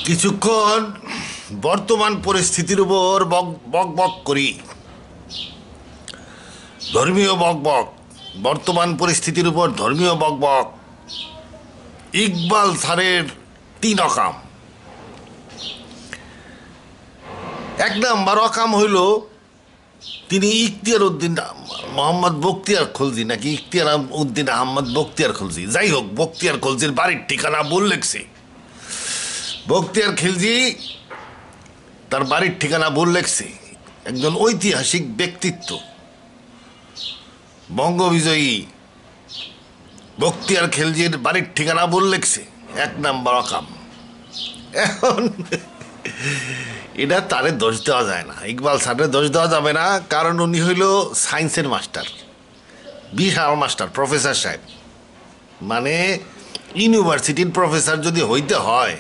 কিছুক্ষণ বর্তমান পরিস্থিতির উপর বক বক বক করি। ধর্মীয় বক বক, বর্তমান পরিস্থিতির উপর ধর্মীয় বক বক। ইকবাল স্যারের তিন অকাম। এক নাম্বার অকাম হইল তিনি ইখতিয়ার উদ্দিন মোহাম্মদ বখতিয়ার খলজি, নাকি ইখতিয়ার উদ্দিন আহমদ বখতিয়ার খলজি, যাই হোক, বখতিয়ার খলজির বাড়ির ঠিকানা ভুল লেখছে। বখতিয়ার খিলজি তার বাড়ির ঠিকানা ভুল লেখছে। একজন ঐতিহাসিক ব্যক্তিত্ব, বঙ্গবিজয়ী বখতিয়ার খিলজির বাড়ির ঠিকানা ভুল লেখছে। এক নাম্বার অকাম। এখন এটা তারে দোষ দেওয়া যায় না, ইকবাল স্যারের দোষ দেওয়া যাবে না, কারণ উনি হইল সায়েন্সের মাস্টার, বিশাল মাস্টার, প্রফেসর সাহেব। মানে ইউনিভার্সিটির প্রফেসর যদি হইতে হয়,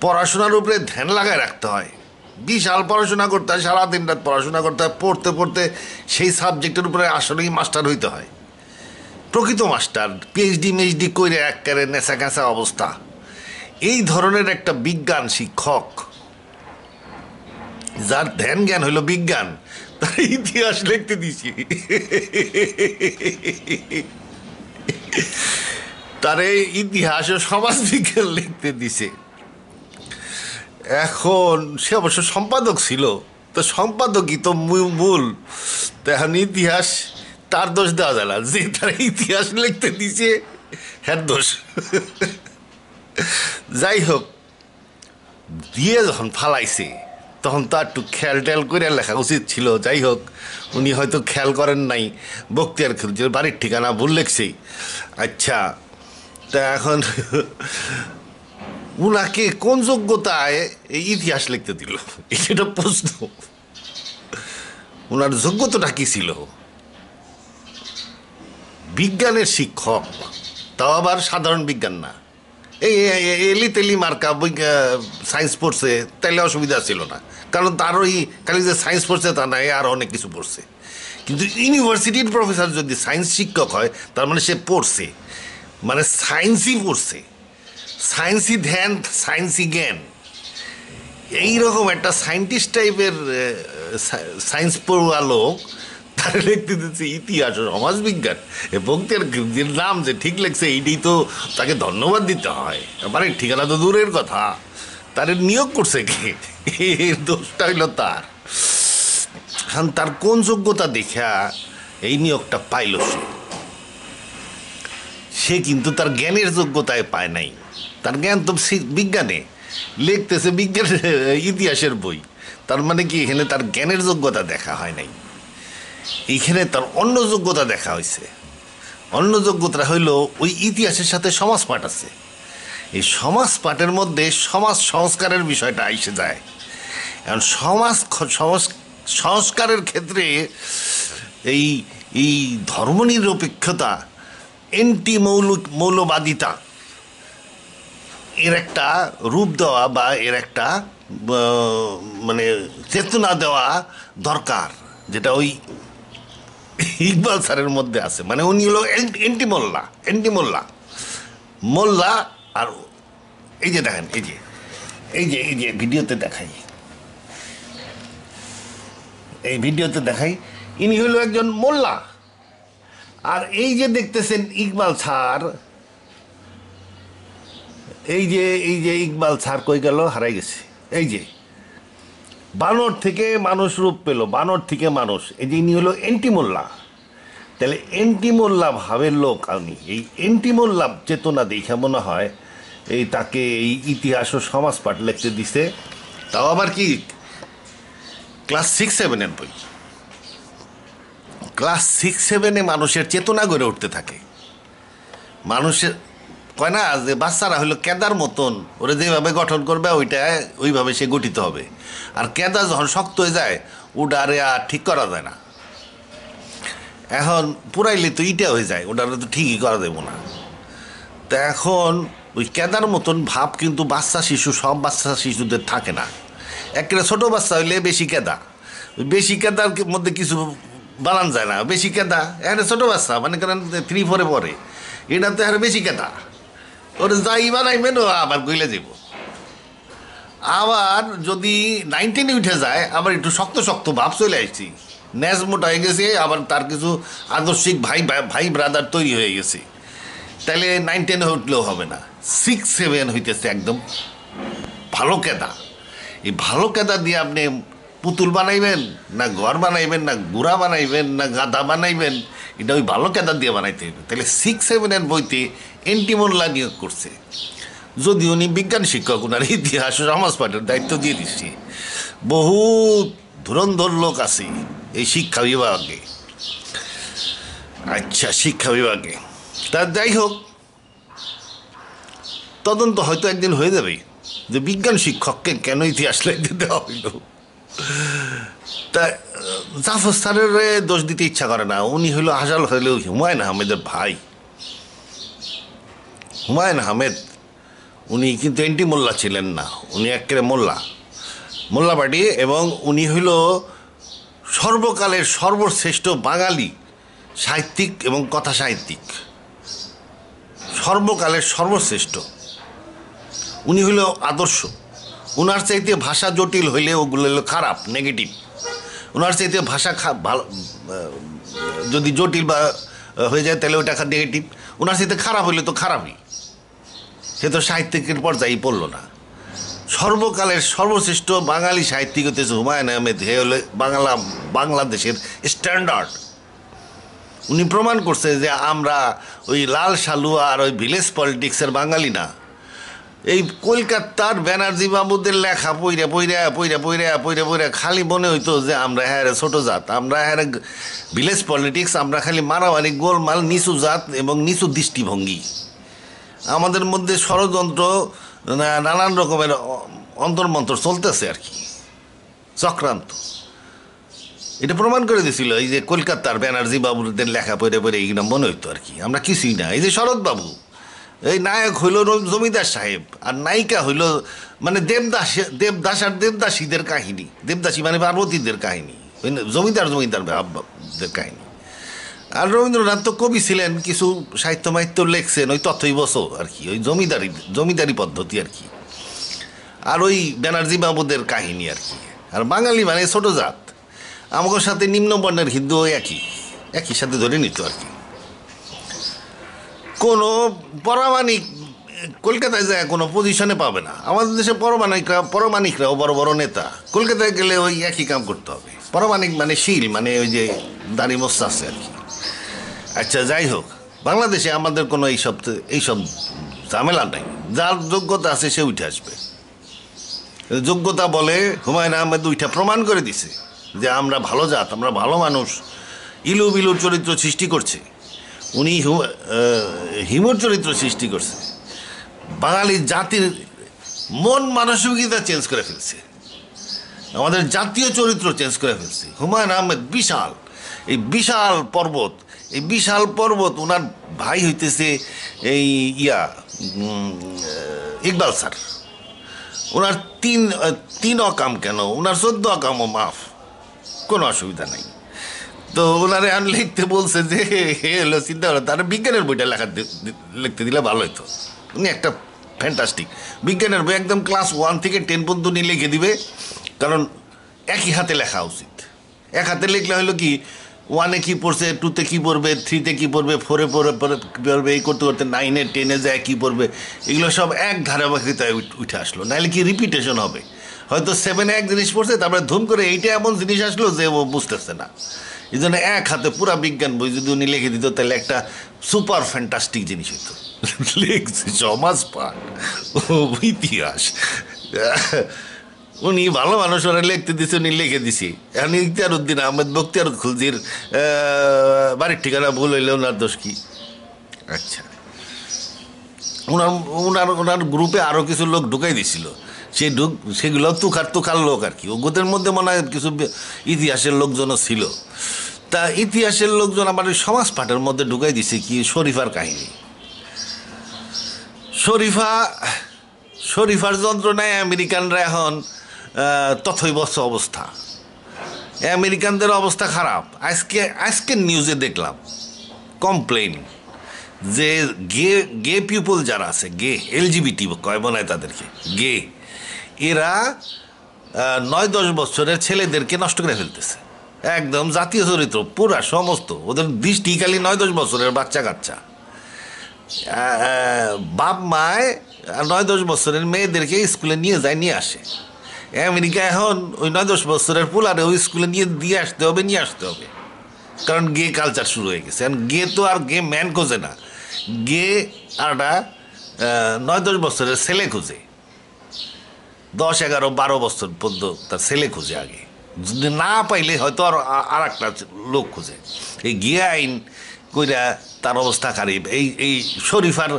পড়াশোনার উপরে ধ্যান লাগায় রাখতে হয়, বিশাল পড়াশোনা করতে হয়, সারাদিন রাত পড়াশোনা করতে হয়, পড়তে পড়তে সেই সাবজেক্টের উপরে আসলেই মাস্টার হইতে হয়, প্রকৃত মাস্টার। পিএইচডি মেইচডি করে একেবারে নেশা ক্যাঁচা অবস্থা। এই ধরনের একটা বিজ্ঞান শিক্ষক, যার ধ্যান জ্ঞান হইল বিজ্ঞান, তার ইতিহাস লিখতে দিছি। তার এই ইতিহাস ও সমাজ বিজ্ঞান লিখতে দিছে। এখন সে অবশ্য সম্পাদক ছিল, তো সম্পাদকই তো মূল। তো এখন ইতিহাস তার দোষ দেওয়া যায় না, যে তার ইতিহাস লিখতে দিছে হ্যাঁ দোষ। যাই হোক, দিয়ে যখন ফালাইছে তখন তো একটু খেয়াল টেয়াল করে লেখা উচিত ছিল। যাই হোক, উনি হয়তো খেয়াল করেন নাই, বখতিয়ার খিলজির বাড়ির ঠিকানা ভুল লেখছে। আচ্ছা, তা এখন উনাকে কোন যোগ্যতায় এই ইতিহাস লিখতে দিল, এটা প্রশ্ন। উনার যোগ্যতাটা কি ছিল? বিজ্ঞানের শিক্ষক, তাও আবার সাধারণ বিজ্ঞান না। এই এলি তেলি মার্কা সায়েন্স পড়ছে, তাইলে অসুবিধা ছিল না, কারণ তার ওই খালি যে সায়েন্স পড়ছে তা নাই, আর অনেক কিছু পড়ছে। কিন্তু ইউনিভার্সিটির প্রফেসর যদি সায়েন্স শিক্ষক হয়, তার মানে সে পড়ছে, মানে সায়েন্সই পড়ছে, সায়েন্সি ধ্যান, সায়েন্সি জ্ঞান। এইরকম একটা সায়েন্টিস্ট টাইপের সায়েন্স পড়ুয়া লোক তার লিখতে দিচ্ছে ইতিহাস ও সমাজবিজ্ঞান। বখতিয়ার খিলজির নাম যে ঠিক লেখছে, এইটাই তো তাকে ধন্যবাদ দিতে হয়। মানে ঠিকানা তো দূরের কথা, তার নিয়োগ করছে কে? এর দোষটা হইল তার। এখন তার কোন যোগ্যতা দেখা এই নিয়োগটা পাইল সে? সে কিন্তু তার জ্ঞানের যোগ্যতায় পায় নাই। তার জ্ঞান তো বিজ্ঞানে, লিখতেছে বিজ্ঞানের ইতিহাসের বই। তার মানে কি এখানে তার জ্ঞানের যোগ্যতা দেখা হয় নাই, এইখানে তার অন্য যোগ্যতা দেখা হয়েছে। অন্য যোগ্যতা হইল ওই ইতিহাসের সাথে সমাজ পাঠ আছে। এই সমাজ পাঠের মধ্যে সমাজ সংস্কারের বিষয়টা এসে যায়। এখন সংস্কারের ক্ষেত্রে এই এই ধর্মনিরপেক্ষতা, এন্টি মৌলবাদিতা, এর একটা রূপ দেওয়া বা এর একটা মানে চেতনা দেওয়া দরকার, যেটা ওই ইকবাল স্যারের মধ্যে আছে। মানে উনি হলো এন্টি মোল্লা। আর এই যে দেখেন, এই যে ভিডিওতে দেখাই, ইনি হলো একজন মোল্লা। আর এই যে দেখতেছেন ইকবাল স্যার, এই যে ইকবাল স্যার কই গেল, হারাই গেছে। এই যে বানর থেকে মানুষ রূপ পেল, বানর থেকে মানুষ। এই যে ইনি হলো এন্টি মোল্লা। তাহলে এন্টি মোল্লা ভাবের লোক। আমি এই এন্টি মোল্লা চেতনা দেখে মনে হয় এই তাকে এই ইতিহাস ও সমাজ পাঠ লিখতে দিছে। তাও আবার কি ক্লাস 6-7 বই। ক্লাস 6-7 মানুষের চেতনা গড়ে উঠতে থাকে। মানুষের কয় না যে বাচ্চারা হলো কেদার মতন, ওরা যেভাবে গঠন করবে ওইভাবে সে গঠিত হবে। আর কেদা যখন শক্ত হয়ে যায়, ওটারে আর ঠিক করা যায় না। এখন পুরাইলে তো ইটা হয়ে যায়, ওটারে তো ঠিকই করা দেবো না। তা এখন ওই কেদার মতন ভাব কিন্তু সব বাচ্চা শিশুদের থাকে না। একটা ছোটো বাচ্চা হইলে বেশি কেদা, বেশি কেদার মধ্যে কিছু বানান যায় না। বেশি কেদা এখানে ছোটো বাচ্চা, মানে কারণ 3-4 পরে, এটা তো এখানে বেশি কেদা, ওর যাই বানাইবেন ও আবার গইলে যাব। আবার যদি 9-10 উঠে যায় আবার একটু শক্ত শক্ত ভাব চলে আসছি, ন্যাজ মোটা হয়ে গেছে, আবার তার কিছু আদর্শিক ভাই ভাই ব্রাদার তৈরি হয়ে গেছে, তাহলে 9-10 উঠলেও হবে না, 6-7 হইতেছে একদম ভালো কেদা। এই ভালো কেদা দিয়ে আপনি পুতুল বানাইবেন না ঘর বানাইবেন না গুড়া বানাইবেন না গাধা বানাইবেন, এটা ওই ভালো কেদা দিয়ে বানাইতে হবে। তাহলে 6-7 বইতে এনটি মোল্লা নিয়োগ করছে, যদি উনি বিজ্ঞান শিক্ষক, ওনার ইতিহাস সমাজ পাঠের দায়িত্ব দিয়ে দিচ্ছি। বহু ধুরন্ধর লোক আছে এই শিক্ষা বিভাগে। আচ্ছা, শিক্ষা বিভাগে তা যাই হোক, তদন্ত হয়তো একদিন হয়ে যাবে যে বিজ্ঞান শিক্ষককে কেন ইতিহাস লিখতে দেওয়া হইল। তা জাফর স্যারের দোষ দিতে ইচ্ছা করে না, উনি হইল হাসাল হইলেও হুমায়ুন আহমেদের ভাই। হুমায়ুন আহমেদ উনি কিন্তু এনটি মোল্লা ছিলেন না, উনি একেবারে মোল্লা পার্টি, এবং উনি হইল সর্বকালের সর্বশ্রেষ্ঠ বাঙালি সাহিত্যিক এবং কথা সাহিত্যিক, সর্বকালের সর্বশ্রেষ্ঠ। উনি হইল আদর্শ। উনার চাইতে ভাষা জটিল হইলে ওগুলো হলো খারাপ, নেগেটিভ। ওনার চাইতে ভাষা ভালো যদি জটিল বা হয়ে যায় তাহলে ওটা নেগেটিভ। ওনার চাইতে খারাপ হইলে তো খারাপই, সে তো সাহিত্যিকের পর্যায়ে পড়ল না। সর্বকালের সর্বশ্রেষ্ঠ বাঙালি সাহিত্যিক হতেছে হুমায়ুন আহমেদ। হে হলে বাংলাদেশের স্ট্যান্ডার্ড। উনি প্রমাণ করছে যে আমরা ওই লাল সালুয়া আর ওই ভিলেজ পলিটিক্সের বাঙালি না। এই কলকাতার ব্যানার্জি বাবুদের লেখা পইরা পইরা পইরা পইরা পইরা পইরা খালি মনে হইতো যে আমরা হ্যাঁ ছোট জাত, আমরা হ্যাঁ ভিলেজ পলিটিক্স, আমরা খালি মারামারি গোলমাল, নিচু জাত এবং নিচু দৃষ্টিভঙ্গি। আমাদের মধ্যে ষড়যন্ত্র, নানান রকমের অন্তর্মন্ত্র চলতেছে আর কি, চক্রান্ত। এটা প্রমাণ করে দিয়েছিল এই যে কলকাতার ব্যানার্জি বাবুদের লেখা পড়ে পড়ে এইগুলো মনে হইতো আর কি আমরা কিছুই না। এই যে শরৎ বাবু, এই নায়ক হইল জমিদার সাহেব, আর নায়িকা হইল মানে দেবদাস আর দেবদাসীদের কাহিনী। দেবদাসী মানে পার্বতীদের কাহিনী, জমিদারদের কাহিনী। আর রবীন্দ্রনাথ তো কবি ছিলেন, কিছু সাহিত্য মাহিত্য লেখছেন, ওই তথ্যই বসো আর কি, ওই জমিদারি পদ্ধতি আর কি, আর ওই ব্যানার্জি বাবুদের কাহিনী আর কি। আর বাঙালি মানে ছোট জাত, আমাদের সাথে নিম্নবর্ণের হিন্দু একই সাথে ধরে নিত আর কি। কোনো পরামানিক কলকাতায় যায় কোনো পজিশনে পাবে না। আমাদের দেশে পরমাণিকরাও বড় বড় নেতা, কলকাতায় গেলে ওই একই কাম করতে হবে। পরমাণিক মানে শিল, মানে ওই যে দাড়ি মোস্তা আছে আর কি। আচ্ছা, যাই হোক, বাংলাদেশে আমাদের কোনো এইসব ঝামেলা নাই। যার যোগ্যতা আছে সে উঠে আসবে। যোগ্যতা বলে হুমায়ুন আহমেদ উঠা প্রমাণ করে দিছে যে আমরা ভালো জাত, আমরা ভালো মানুষ। ইলু বিলুর চরিত্র সৃষ্টি করছে উনি, হিমুর চরিত্র সৃষ্টি করছে। বাঙালি জাতির মন মানসিকতা চেঞ্জ করে ফেলছে, আমাদের জাতীয় চরিত্র চেঞ্জ করে ফেলছে হুমায়ুন আহমেদ। এই বিশাল পর্বত ওনার ভাই হইতেছে এই ইকবাল স্যার। ওনার তিন অকাম কেন, ওনার 14 অকামও মাফ, কোনো অসুবিধা নাই। তো ওনারে আমি লিখতে বলছে যে হলো চিন্তা করো, তার বিজ্ঞানের বইটা লিখতে দিলে ভালো হতো। উনি একটা ফ্যান্টাস্টিক বিজ্ঞানের বই, একদম ক্লাস 1 থেকে 10 পর্যন্ত উনি লিখে দিবে। কারণ একই হাতে লেখা উচিত। এক হাতে লিখলে হলো কি, 1-এ কী পড়ছে, 2-তে কী পড়বে, 3-তে কী পড়বে, 4-এ পড়বে, এই করতে করতে 9-এ 10-এ যায় কী পড়বে, এগুলো সব এক ধারাবাহিকতায় উঠে আসলো। নাহলে কি রিপিটেশন হবে, হয়তো 7-এ এক জিনিস পড়ছে, তারপরে ধুম করে 8-এ এমন জিনিস আসলো যে ও বুঝতেছে না। এই জন্য এক হাতে পুরা বিজ্ঞান বই যদি উনি লিখে দিত তাহলে একটা সুপার ফ্যান্টাস্টিক জিনিস হতো। লিখছে সমাজ পাঠ, ইতিহাস। উনি ভালো মানুষ, ওরা লিখতে দিছে, উনি লিখে দিছি। এখন ইখতিয়ারউদ্দিন আহমেদ বখতিয়ার খুলজির বাড়ির ঠিকানা ভুল হইলে ওনার দোষ কি? আচ্ছা, ওনার গ্রুপে আরও কিছু লোক ঢুকাই দিছিল, সেগুলো তুখার লোক আর কি। ওদের মধ্যে মনে হয় কিছু ইতিহাসের লোকজনও ছিল। তা ইতিহাসের লোকজন আমার ওই সমাজ পাঠের মধ্যে ঢুকাই দিছে কি শরীফার কাহিনী। শরীফার যন্ত্রণায় আমেরিকানরা এখন তথৈবচ অবস্থা। আমেরিকানদের অবস্থা খারাপ। আজকে নিউজে দেখলাম কমপ্লেন যে গে পিপল যারা আছে, গে এলজিবিটি কয় মনে হয় তাদেরকে, এরা 9-10 বছরের ছেলেদেরকে নষ্ট করে ফেলতেছে, একদম জাতীয় চরিত্র পুরা সমস্ত, ওদের দৃষ্টি খালি 9-10 বছরের বাচ্চা কাচ্চা। বাপ মায় 9-10 বছরের মেয়েদেরকে স্কুলে নিয়ে যায়, নিয়ে আসে। আমেরিকা এখন ওই 9-10 বছরের পোলারে ওই স্কুলে নিয়ে আসতে হবে, কারণ গে কালচার শুরু হয়ে গেছে। গে তো আর গে ম্যান খোঁজে না, গে আরটা 9-10 বছরের ছেলে খুঁজে, 10-11-12 বছর পর্যন্ত তার ছেলে খুঁজে আগে, যদি না পাইলে হয়তো আর একটা লোক খুঁজে। এই গিয়ে আইন কইরা তার অবস্থা খারাপ। এই শরীফার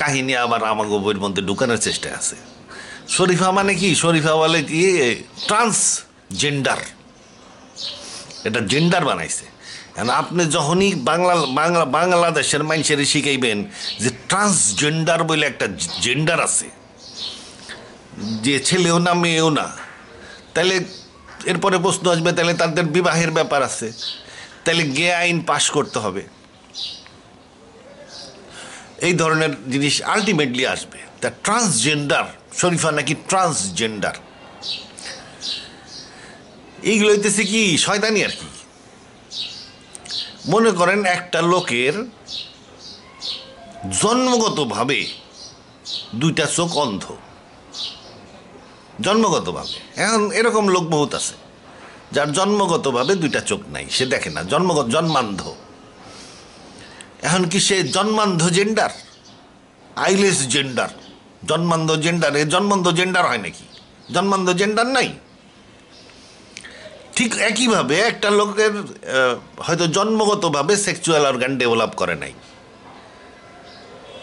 কাহিনী আবার আমাকে বইয়ের মধ্যে ঢুকানোর চেষ্টা আছে। শরীফা মানে কি? শরীফা বলে কি ট্রান্সজেন্ডার, এটা জেন্ডার বানাইছে। আপনি যখনই বাংলাদেশের মানুষের শিখাইবেন যে ট্রান্সজেন্ডার বলে একটা জেন্ডার আছে, যে ছেলেও না মেয়েও না, তাহলে এরপরে প্রশ্ন আসবে তাহলে তাদের বিবাহের ব্যাপার আছে, তাহলে গে আইন পাশ করতে হবে, এই ধরনের জিনিস আলটিমেটলি আসবে। তা ট্রান্সজেন্ডার, শরীফা নাকি ট্রান্সজেন্ডার, এইগুলো হইতেছে কি শয়তানি আর কি। মনে করেন একটা লোকের জন্মগতভাবে 2টা চোখ অন্ধ, জন্মগতভাবে। এখন এরকম লোক বহুত আছে যার জন্মগতভাবে 2টা চোখ নাই, সে দেখে না, জন্মান্ধ। এখন কি সে জন্মান্ধ জেন্ডার, আইলেস জেন্ডার, জন্মান্ধ জেন্ডার? জন্মান্ধ জেন্ডার হয় নাকি? জন্মান্ধ জেন্ডার নাই। ঠিক একইভাবে একটা লোকের হয়তো জন্মগতভাবে সেক্সুয়াল অর্গান ডেভেলপ করে নাই,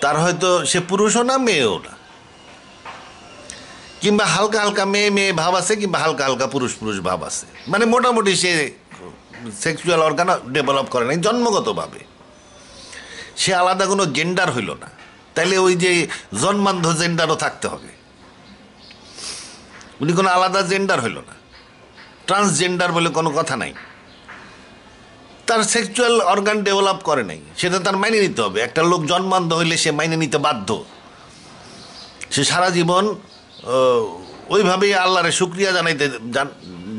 তার হয়তো সে পুরুষও না মেয়েও না, কিংবা হালকা হালকা মেয়ে মেয়ে ভাব আছে, কিংবা হালকা হালকা পুরুষ পুরুষ ভাব আছে, মানে মোটামুটি সে সেক্সুয়াল অর্গান ডেভেলপ করে নাই জন্মগতভাবে, সে আলাদা কোনো জেন্ডার হইল না। তাইলে ওই যে জন্মান্ধ জেন্ডারও থাকতে হবে, উনি কোনো আলাদা জেন্ডার হইল না। ট্রান্সজেন্ডার বলে কোনো কথা নাই, তার সেক্সুয়াল অর্গান ডেভেলপ করে নাই, সেটা তার মাইনে নিতে হবে। একটা লোক জন্মান্ধ হইলে সে মাইনে নিতে বাধ্য, সে সারা জীবন ওইভাবেই আল্লাহরে শুকরিয়া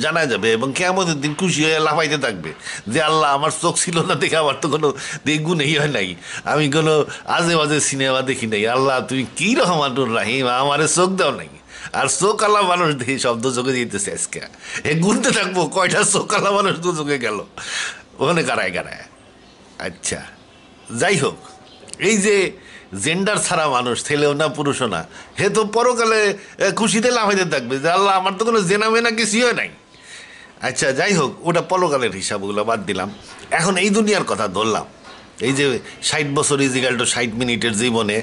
জানা যাবে, এবং কিয়ামতের দিন খুশি হয়ে লাফাইতে থাকবে যে আল্লাহ আমার চোখ ছিল না দেখে আমার তো কোনো গুণই হয় নাই, আমি কোনো আজে বাজে সিনেমা দেখি নাই, আল্লাহ তুমি কী রহমানুর রাহিম, আমারে চোখ দাও নাই। আর চোখালা মানুষ দেখি শব্দ চোখে দিতেছে আজকে, গুনতে থাকবো কয়টা চোখালা মানুষ দু চোখে গেল, ওখানে কারায়। আচ্ছা, যাই হোক, এই যে জেন্ডার ছাড়া মানুষ, ছেলেও না পুরুষও না, হে তো পরকালে খুশিতে লাফাইতে থাকবে যে আল্লাহ আমার তো কোনো জেনা মেনা কিছুই নাই। আচ্ছা, যাই হোক, ওটা পরকালের হিসাব, ওগুলো বাদ দিলাম। এখন এই দুনিয়ার কথা ধরলাম, এই যে 60 বছর ইজিক্যাল টু 60 মিনিটের জীবনে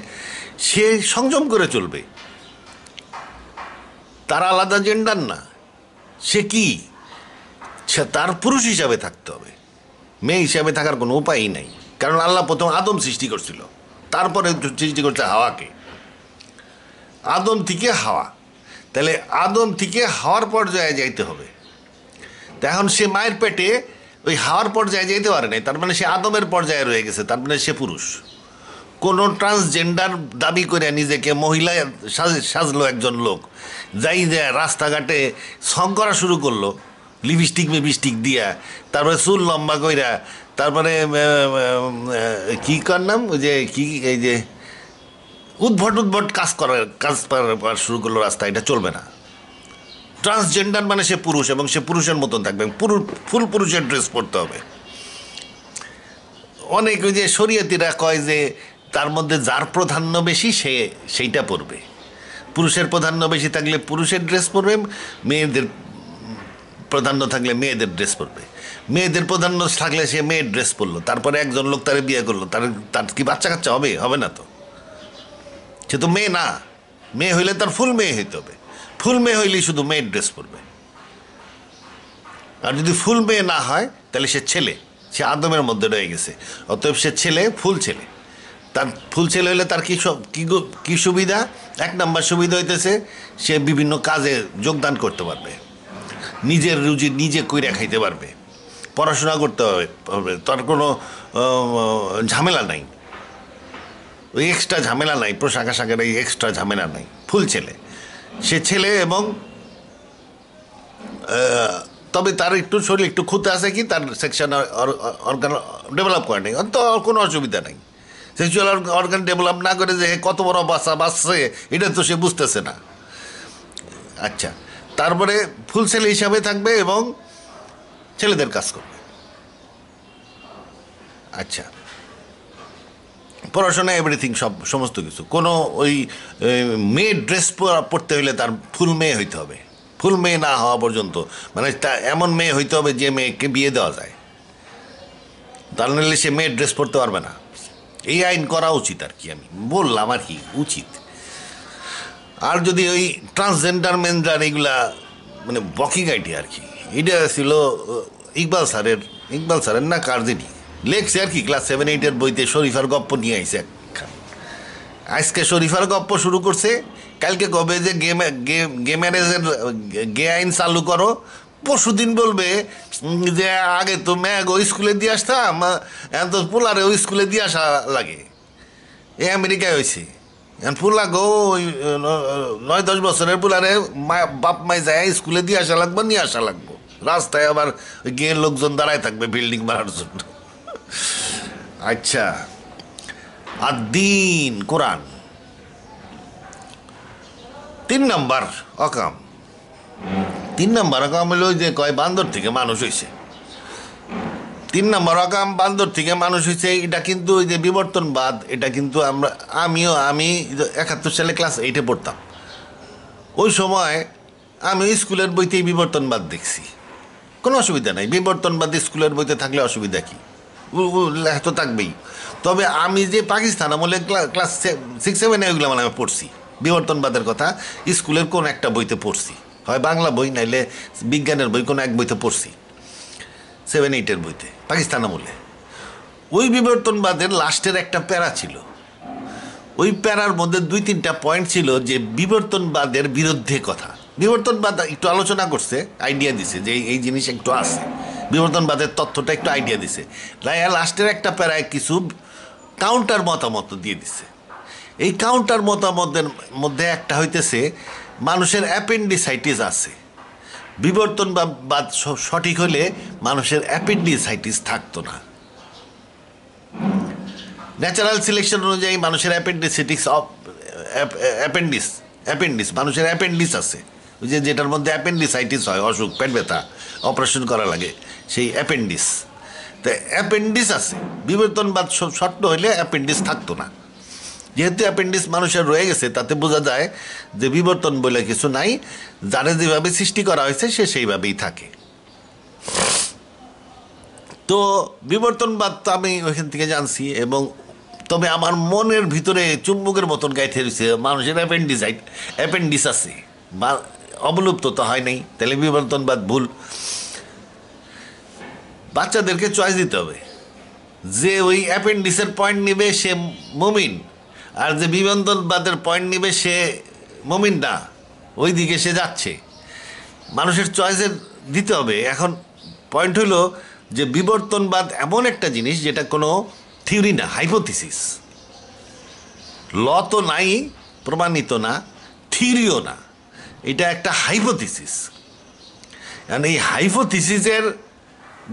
সে সংযম করে চলবে, তার আলাদা জেন্ডার না, সে কি, সে তার পুরুষ হিসাবে থাকতে হবে, মেয়ে হিসাবে থাকার কোনো উপায়ই নাই। কারণ আল্লাহ প্রথম আদম সৃষ্টি করছিল, তারপরে সৃষ্টি করছে হাওয়াকে, আদম থেকে হাওয়া, তাহলে আদম থেকে হাওয়ার পর্যায়ে যাইতে হবে। তা এখন সে মায়ের পেটে ওই হাওয়ার পর্যায়ে যেতে পারে নাই, তার মানে সে আদমের পর্যায়ে রয়ে গেছে, তার মানে সে পুরুষ। কোনো ট্রান্সজেন্ডার দাবি করে নিজেকে মহিলা সাজলো একজন লোক, যাই যায় রাস্তাঘাটে সং করা শুরু করলো লিপস্টিক দিয়া, তারপরে চুল লম্বা কইরা, তারপরে কী কর নাম ওই যে কি, এই যে উদ্ভট কাজ করা শুরু করলো রাস্তা, এটা চলবে না। ট্রান্সজেন্ডার মানে সে পুরুষ, এবং সে পুরুষের মতন থাকবে, ফুল পুরুষের ড্রেস পরতে হবে। অনেক ওই যে শরীয়তিরা কয় যে তার মধ্যে যার প্রাধান্য বেশি সেইটা পরবে, পুরুষের প্রাধান্য বেশি থাকলে পুরুষের ড্রেস পরবে, মেয়েদের প্রাধান্য থাকলে মেয়েদের ড্রেস পরবে, মেয়েদের প্রাধান্য থাকলে সে মেয়ের ড্রেস পরলো, তারপরে একজন লোক তারে বিয়ে করলো, তার কি বাচ্চা কাচ্চা হবে না তো, সে তো মেয়ে না। মেয়ে হইলে তার ফুল মেয়ে হইতে হবে, ফুল মেয়ে হইলেই শুধু মেয়ের ড্রেস পরবে। আর যদি ফুল মেয়ে না হয় তাহলে সে ছেলে, সে আদমের মধ্যে রয়ে গেছে, অতএব সে ছেলে, ফুল ছেলে। তার ফুল ছেলে হইলে তার কী সুবিধা? 1 নম্বর সুবিধা হইতেছে সে বিভিন্ন কাজে যোগদান করতে পারবে, নিজের রুজি নিজে কইরা খাইতে পারবে, পড়াশোনা করতে হবে, তার কোনো ঝামেলা নাই, ওই এক্সট্রা ঝামেলা নাই, পোশাক আশাকের এই এক্সট্রা ঝামেলা নাই, ফুল ছেলে। সে ছেলে এবং তবে তার একটু শরীর একটু খুঁতে আছে কি তার সেকশন অর্গান ডেভেলপ করে নেই, তো কোনো অসুবিধা নেই। সেক্সুয়াল অর্গান ডেভেলপ না করে যে কত বড় বাচ্চা বাঁচছে এটা তো সে বুঝতেছে না। আচ্ছা, তারপরে ফুল ছেলে হিসাবে থাকবে এবং ছেলেদের কাজ করবে। আচ্ছা, পড়াশোনা এভরিথিং সব সমস্ত কিছু। কোনো ওই মেয়ে ড্রেস পরতে হইলে তার ফুল মেয়ে হইতে হবে, ফুল মেয়ে না হওয়া পর্যন্ত, মানে তা এমন মেয়ে হইতে হবে যে মেয়েকে বিয়ে দেওয়া যায়, তার নাহলে সে মেয়ের ড্রেস পরতে পারবে না। এই আইন করা উচিত আর কি, আমি বললাম আর কি উচিত। আর যদি ওই ট্রান্সজেন্ডার মেনজার এইগুলা মানে বকিং আইডিয়া আর কি, এটা ছিল ইকবাল স্যারের না কার দিনই লেখছে আর কি, ক্লাস 7-8 বইতে শরীফার গপ্প নিয়ে আইসে। আজকে শরীফার গপ্প শুরু করছে, কালকে কবে যে গে ম্যারেজের গে আইন চালু করো, পরশুদিন বলবে যে আগে তো ম্যাগ ওই স্কুলে দিয়ে আসতাম, এখন তো পোলারে ওই স্কুলে দিয়ে আসা লাগে। এ আমেরিকায় হয়েছে, এখন পোলা গো ওই 9-10 বছরের পোলারে বাপ মাই যায় স্কুলে দিয়ে আসা লাগবো, নিয়ে আসা লাগবো। রাস্তায় আবার গিয়ে লোকজন দাঁড়ায় থাকবে বিল্ডিং মারার জন্য। আচ্ছা, আদ্দিন কোরআন 3 নম্বর অকাম। 3 নম্বর অকাম হলো যে কয় বান্দর থেকে মানুষ হয়েছে। 3 নম্বর অকাম বান্দর থেকে মানুষ হয়েছে, এটা কিন্তু ওই যে বিবর্তনবাদ, এটা কিন্তু আমি 71 সালে ক্লাস 8-এ পড়তাম। ওই সময় আমি স্কুলের বইতেই বিবর্তনবাদ দেখছি, কোনো অসুবিধা নাই। বিবর্তনবাদ স্কুলের বইতে থাকলে অসুবিধা কি, লেখা তো থাকবেই। তবে আমি যে পাকিস্তান আমলে ক্লাস 6-7 ওইগুলো মানে আমি পড়ছি বিবর্তনবাদের কথা, স্কুলের কোন একটা বইতে পড়ছি, হয় বাংলা বই নাইলে বিজ্ঞানের বই, কোনো এক বইতে পড়ছি 7-8 বইতে পাকিস্তান আমলে। ওই বিবর্তনবাদের লাস্টের একটা প্যারা ছিল, ওই প্যারার মধ্যে 2-3টা পয়েন্ট ছিল যে বিবর্তনবাদের বিরুদ্ধে কথা। বিবর্তনবাদ একটু আলোচনা করছে, আইডিয়া দিছে যে এই জিনিস একটু আছে, বিবর্তনবাদের তথ্যটা একটু আইডিয়া দিছে। লাস্টের একটা প্যারায় কিছু কাউন্টার মতামত দিয়ে দিছে। এই কাউন্টার মতামতের মধ্যে একটা হইতেছে মানুষের অ্যাপেন্ডিসাইটিস আছে, বিবর্তনবাদ সঠিক হলে মানুষের অ্যাপেন্ডিসাইটিস থাকতো না। ন্যাচারাল সিলেকশন অনুযায়ী মানুষের অ্যাপেন্ডিস মানুষের অ্যাপেন্ডিস আছে, ওই যে যেটার মধ্যে অ্যাপেন্ডিসাইটিস হয়, অসুখ, পেট ব্যথা, অপারেশন করা লাগে, সেই অ্যাপেন্ডিস। তো অ্যাপেন্ডিস আছে, বিবর্তনবাদ শর্ত হইলে অ্যাপেন্ডিস থাকতো না। যেহেতু অ্যাপেন্ডিস মানুষের রয়ে গেছে, তাতে বোঝা যায় যে বিবর্তন বলে কিছু নাই, যারা যেভাবে সৃষ্টি করা হয়েছে সে সেইভাবেই থাকে। তো বিবর্তনবাদ তো আমি ওইখান থেকে জানছি, এবং তবে আমার মনের ভিতরে চুম্বকের মতন গাইতে রয়েছে মানুষের অ্যাপেন্ডিস আছে, অবলুপ্ত তো হয় নাই, তাহলে বিবর্তনবাদ ভুল। বাচ্চাদেরকে চয়েস দিতে হবে, যে ওই অ্যাপেন্ডিসের পয়েন্ট নিবে সে মুমিন, আর যে বিবর্তনবাদের পয়েন্ট নিবে সে মুমিন না, ওই দিকে সে যাচ্ছে। মানুষের চয়েসের দিতে হবে। এখন পয়েন্ট হলো যে বিবর্তনবাদ এমন একটা জিনিস যেটা কোনো থিওরি না, হাইপোথিসিস। ল তো নাই, প্রমাণিত না, থিওরিও না, এটা একটা হাইপোথিসিস। কারণ এই হাইপোথিসিসের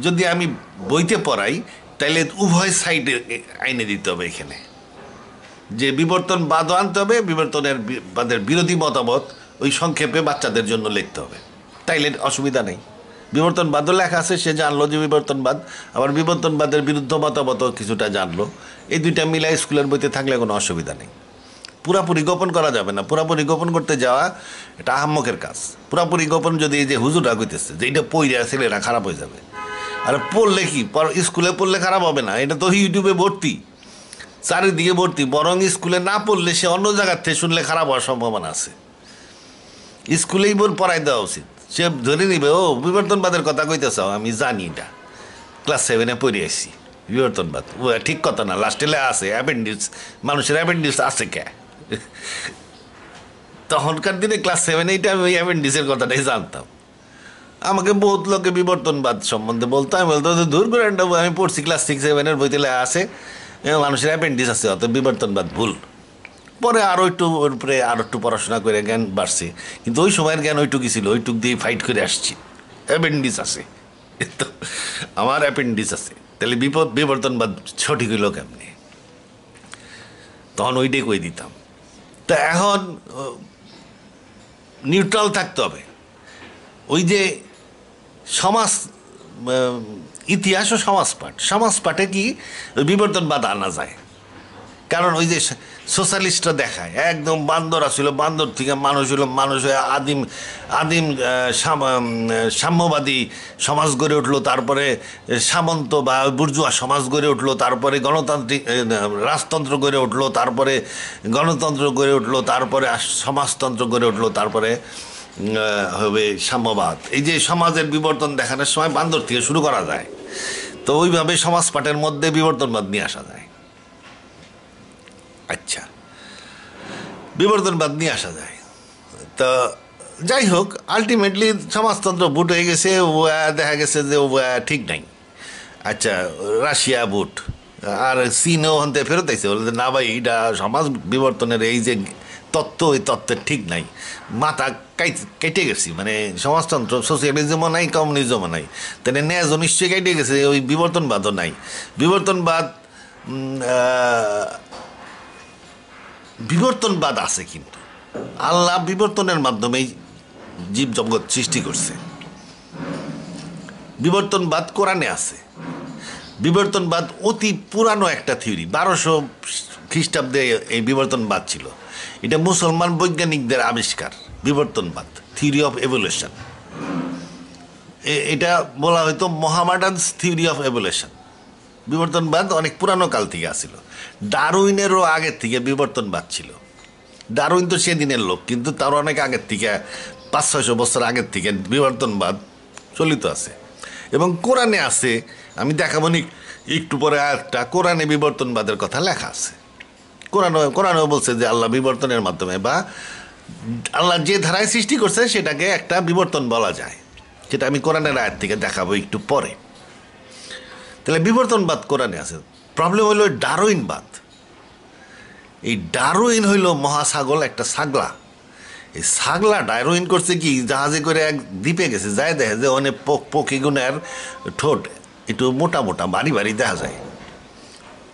যদি আমি বইতে পড়াই, তাহলে উভয় সাইডে আইনে দিতে হবে এখানে, যে বিবর্তনবাদও আনতে হবে, বাদের বিরোধী মতামত ওই সংক্ষেপে বাচ্চাদের জন্য লিখতে হবে, তাইলে অসুবিধা নেই। বিবর্তনবাদও লেখা আছে, সে জানলো যে বিবর্তনবাদ, আবার বিবর্তনবাদের বিরুদ্ধ মতামতও কিছুটা জানলো। এই দুইটা মিলাই স্কুলের বইতে থাকলে কোনো অসুবিধা নেই। পুরাপুরি গোপন করা যাবে না, পুরাপুরি গোপন করতে যাওয়া এটা আহাম্মকের কাজ। পুরাপুরি গোপন যদি এই যে হুজুররা কইতেছে যে এইটা পড়ে ছেলেরা খারাপ হয়ে যাবে, আর পড়লে কি স্কুলে পড়লে খারাপ হবে না, এটা তো ইউটিউবে ভর্তি, চারিদিকে ভর্তি। বরং স্কুলে না পড়লে সে অন্য জায়গার থেকে শুনলে খারাপ হওয়ার সম্ভাবনা আছে। স্কুলেই পড়াই দেওয়া উচিত। সে ধরে নিবে ও বিবর্তনবাদের কথা কইতেছ, আমি জানি এটা, ক্লাস 7-এ পড়ে আসছি বিবর্তনবাদ। ও ঠিক কথা না, লাস্টে আছে অ্যাপেন্ডিক্স, মানুষের অ্যাপেন্ডিক্স আছে কে? তখনকার দিনে ক্লাস 7-8 আমি ওই অ্যাপেন্ডিক্সের কথাটাই জানতাম। আমাকে বহুত লোকে বিবর্তনবাদ সম্বন্ধে বলতো, আমি বলতো দূর করে আমি পড়ছি ক্লাস 6-7-এর বইতে লেখা আছে মানুষের অ্যাপেন্ডিক্স আছে, অত বিবর্তনবাদ ভুল। পরে আরও একটু ওর উপরে আরও একটু পড়াশোনা করে জ্ঞান বাড়ছে, কিন্তু ওই সময়ের জ্ঞান ওইটুকুই ছিল, ওইটুক দিয়ে ফাইট করে আসছি। অ্যাপেন্ডিস আছে তো, আমার অ্যাপেন্ডিস আছে, তাহলে বিবর্তনবাদ সঠিক হইল কেমনি? তখন ওইটাই কই দিতাম। তা এখন নিউট্রাল থাকতে হবে। ওই যে সমাজ, ইতিহাস ও সমাজ পাঠে কি ওই বিবর্তনবাদ আনা যায়, কারণ ওই যে সোশ্যালিস্টরা দেখায় একদম বান্দর আসছিল, বান্দর থেকে মানুষ হলো, মানুষ হয়ে আদিম আদিম সাম্যবাদী সমাজ গড়ে উঠলো, তারপরে সামন্ত বা বুর্জুয়া সমাজ গড়ে উঠলো, তারপরে গণতান্ত্রিক রাজতন্ত্র গড়ে উঠলো, তারপরে গণতন্ত্র গড়ে উঠলো, তারপরে সমাজতন্ত্র গড়ে উঠলো, তারপরে হবে সাম্যবাদ। এই যে সমাজের বিবর্তন দেখানোর সময় বান্দর থেকে শুরু করা যায়, তো ওইভাবে সমাজ পাঠের মধ্যে বিবর্তনবাদ নিয়ে আসা যায়। আচ্ছা, বিবর্তনবাদ নিয়ে আসা যায়। তো যাই হোক, আলটিমেটলি সমাজতন্ত্র বুট হয়ে গেছে, দেখা গেছে যে ঠিক নাই। আচ্ছা, রাশিয়া বুট, আর চীনও হতে ফেরত আইছে, বলতে না ভাই এটা সমাজ বিবর্তনের এই যে তত্ত্ব, ওই তত্ত্বের ঠিক নাই, মাথা কেটে গেছি, মানে সমাজতন্ত্র সোশিয়ালিজমও নাই, কমিউনিজমও নাই, তাহলে ন্যায্য নিশ্চয়ই কেটে গেছে, ওই বিবর্তনবাদও নাই। বিবর্তনবাদ আছে, কিন্তু আল্লাহ বিবর্তনের মাধ্যমেই জীব জগৎ সৃষ্টি করছে। বিবর্তনবাদ কোরআনে আছে। বিবর্তনবাদ অতি পুরানো একটা থিওরি, 1200 খ্রিস্টাব্দে এই বিবর্তনবাদ ছিল। এটা মুসলমান বৈজ্ঞানিকদের আবিষ্কার, বিবর্তনবাদ, থিওরি অফ এভলিউশন। এটা বলা হয়তো মোহামেডানস থিওরি অফ এভলিউশন। বিবর্তনবাদ অনেক পুরানো কাল থেকে আসছিল, ডারউইনেরও আগের থেকে বিবর্তনবাদ ছিল। ডারউইন তো সেদিনের লোক, কিন্তু তার অনেক আগের থেকে, 500-600 বছর আগের থেকে বিবর্তনবাদ চলিত আছে, এবং কোরআনে আছে। আমি দেখাবো একটু পরে একটা কোরআনে বিবর্তনবাদের কথা লেখা আছে। কোরআনেও বলছে যে আল্লাহ বিবর্তনের মাধ্যমে, বা আল্লাহ যে ধারায় সৃষ্টি করছে সেটাকে একটা বিবর্তন বলা যায়, সেটা আমি কোরআনের আয়াত থেকে দেখাবো একটু পরে। তাহলে বিবর্তনবাদ কোরআনে আছে। প্রবলেম হইল ডারউইনবাদ। এই ডারউইন হইল মহাসাগর একটা ছাগলা। এই ছাগলা ডারউইন করছে কি, জাহাজে করে এক দ্বীপে গেছে, যায় দেখে যে অনেক পক্ষীগুণের ঠোঁট একটু মোটা মোটা বাড়ি বাড়ি দেখা যায়।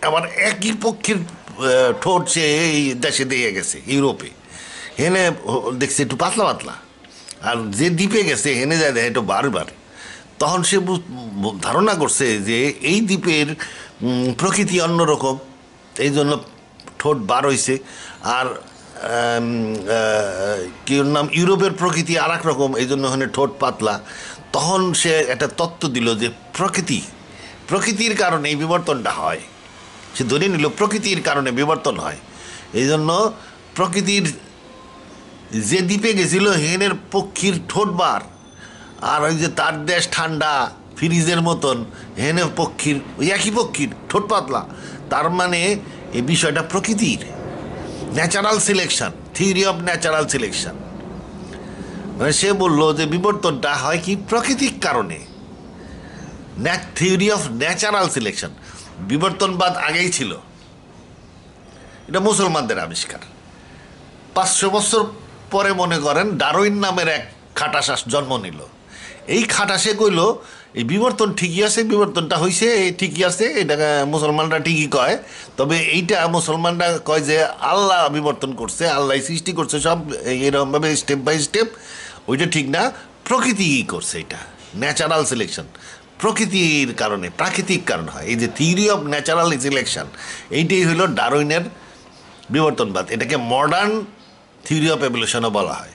আবার একই পক্ষীর ঠোঁট সে এই দেশে দিয়ে গেছে, ইউরোপে, হেনে দেখছে একটু পাতলা পাতলা, আর যে দ্বীপে গেছে হেনে যায় দেখে একটু বারবার। তখন সে ধারণা করছে যে এই দ্বীপের প্রকৃতি অন্যরকম, এই জন্য ঠোঁট বার হয়েছে। আর কি নাম, ইউরোপের প্রকৃতি আর এক রকম, এই জন্য ওখানে ঠোঁট পাতলা। তখন সে একটা তত্ত্ব দিল যে প্রকৃতির কারণে এই বিবর্তনটা হয়। সে ধরে নিল প্রকৃতির কারণে বিবর্তন হয়। এই জন্য প্রকৃতির যে দ্বীপে গেছিল হেনের পক্ষীর ঠোঁট বার, আর ওই যে তার দেশ ঠান্ডা ফ্রিজের মতন, হেনে পক্ষীর ওই একই পক্ষীর ঠোঁট পাতলা। তার মানে এই বিষয়টা প্রকৃতির natural selection, theory of natural selection. মানে সে বলল যে বিবর্তনটা হয় কি প্রাকৃতিক কারণে, থিওরি অফ ন্যাচারাল সিলেকশন। বিবর্তনবাদ আগেই ছিল, এটা মুসলমানদের আবিষ্কার। 500 বছর পরে মনে করেন ডারউইন নামের এক খাটাস জন্ম নিল। এই খাটাসে কইল এই বিবর্তন ঠিকই আছে, বিবর্তনটা হয়েছে ঠিকই আছে, এটা মুসলমানরা ঠিকই কয়। তবে এইটা মুসলমানরা কয় যে আল্লাহ বিবর্তন করছে, আল্লাহ সৃষ্টি করছে সব এরকমভাবে স্টেপ বাই স্টেপ, ওইটা ঠিক না, প্রকৃতি করছে, এটা ন্যাচারাল সিলেকশন, প্রকৃতির কারণে, প্রাকৃতিক কারণ হয়। এই যে থিওরি অফ ন্যাচারাল সিলেকশন, এইটাই হইল ডারউইনের বিবর্তনবাদ। এটাকে মডার্ন থিওরি অফ এভলিউশনও বলা হয়।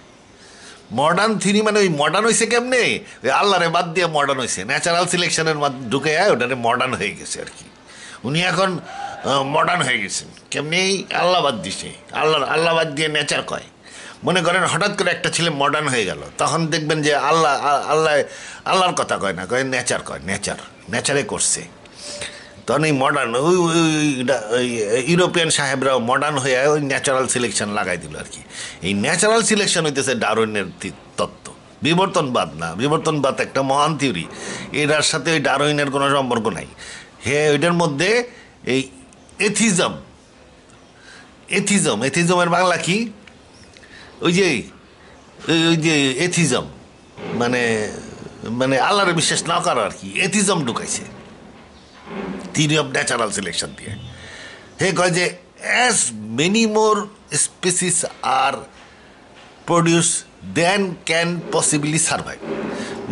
মডার্ন থিওরি মানে ওই মডার্ন হয়েছে কেমনে, ওই আল্লাহরে বাদ দিয়ে মডার্ন হয়েছে, ন্যাচারাল সিলেকশনের ঢুকে ওটারে মডার্ন হয়ে গেছে আর কি। উনি এখন মডার্ন হয়ে গেছেন কেমনি, আল্লাহ বাদ দিছে, আল্লাহ বাদ দিয়ে নেচার কয়। মনে করেন হঠাৎ করে একটা ছেলে মডার্ন হয়ে গেল, তখন দেখবেন যে আল্লাহর কথা কয় না, কয় নেচার কয়, নেচারে করছে। তখন এই মডার্ন ওই ইউরোপিয়ান সাহেবরাও মডার্ন হয়ে ওই ন্যাচারাল সিলেকশন লাগাই দিল আর কি। এই ন্যাচারাল সিলেকশন হইতেছে ডারউইনের তত্ত্ব, বিবর্তনবাদ না। বিবর্তনবাদ একটা মহান থিওরি, এটার সাথে ওই ডারউইনের কোনো সম্পর্ক নাই। ওইটার মধ্যে এই এথিজমের বাংলা কি? ওই যে ওই যে এথিজম মানে মানে আল্লাহরে বিশ্বাস না করা আর কি, এথিজম ঢুকাইছে থিওরি অফ ন্যাচারাল সিলেকশন দিয়ে। হে কয় যে as many more species are produce then can possibly survive,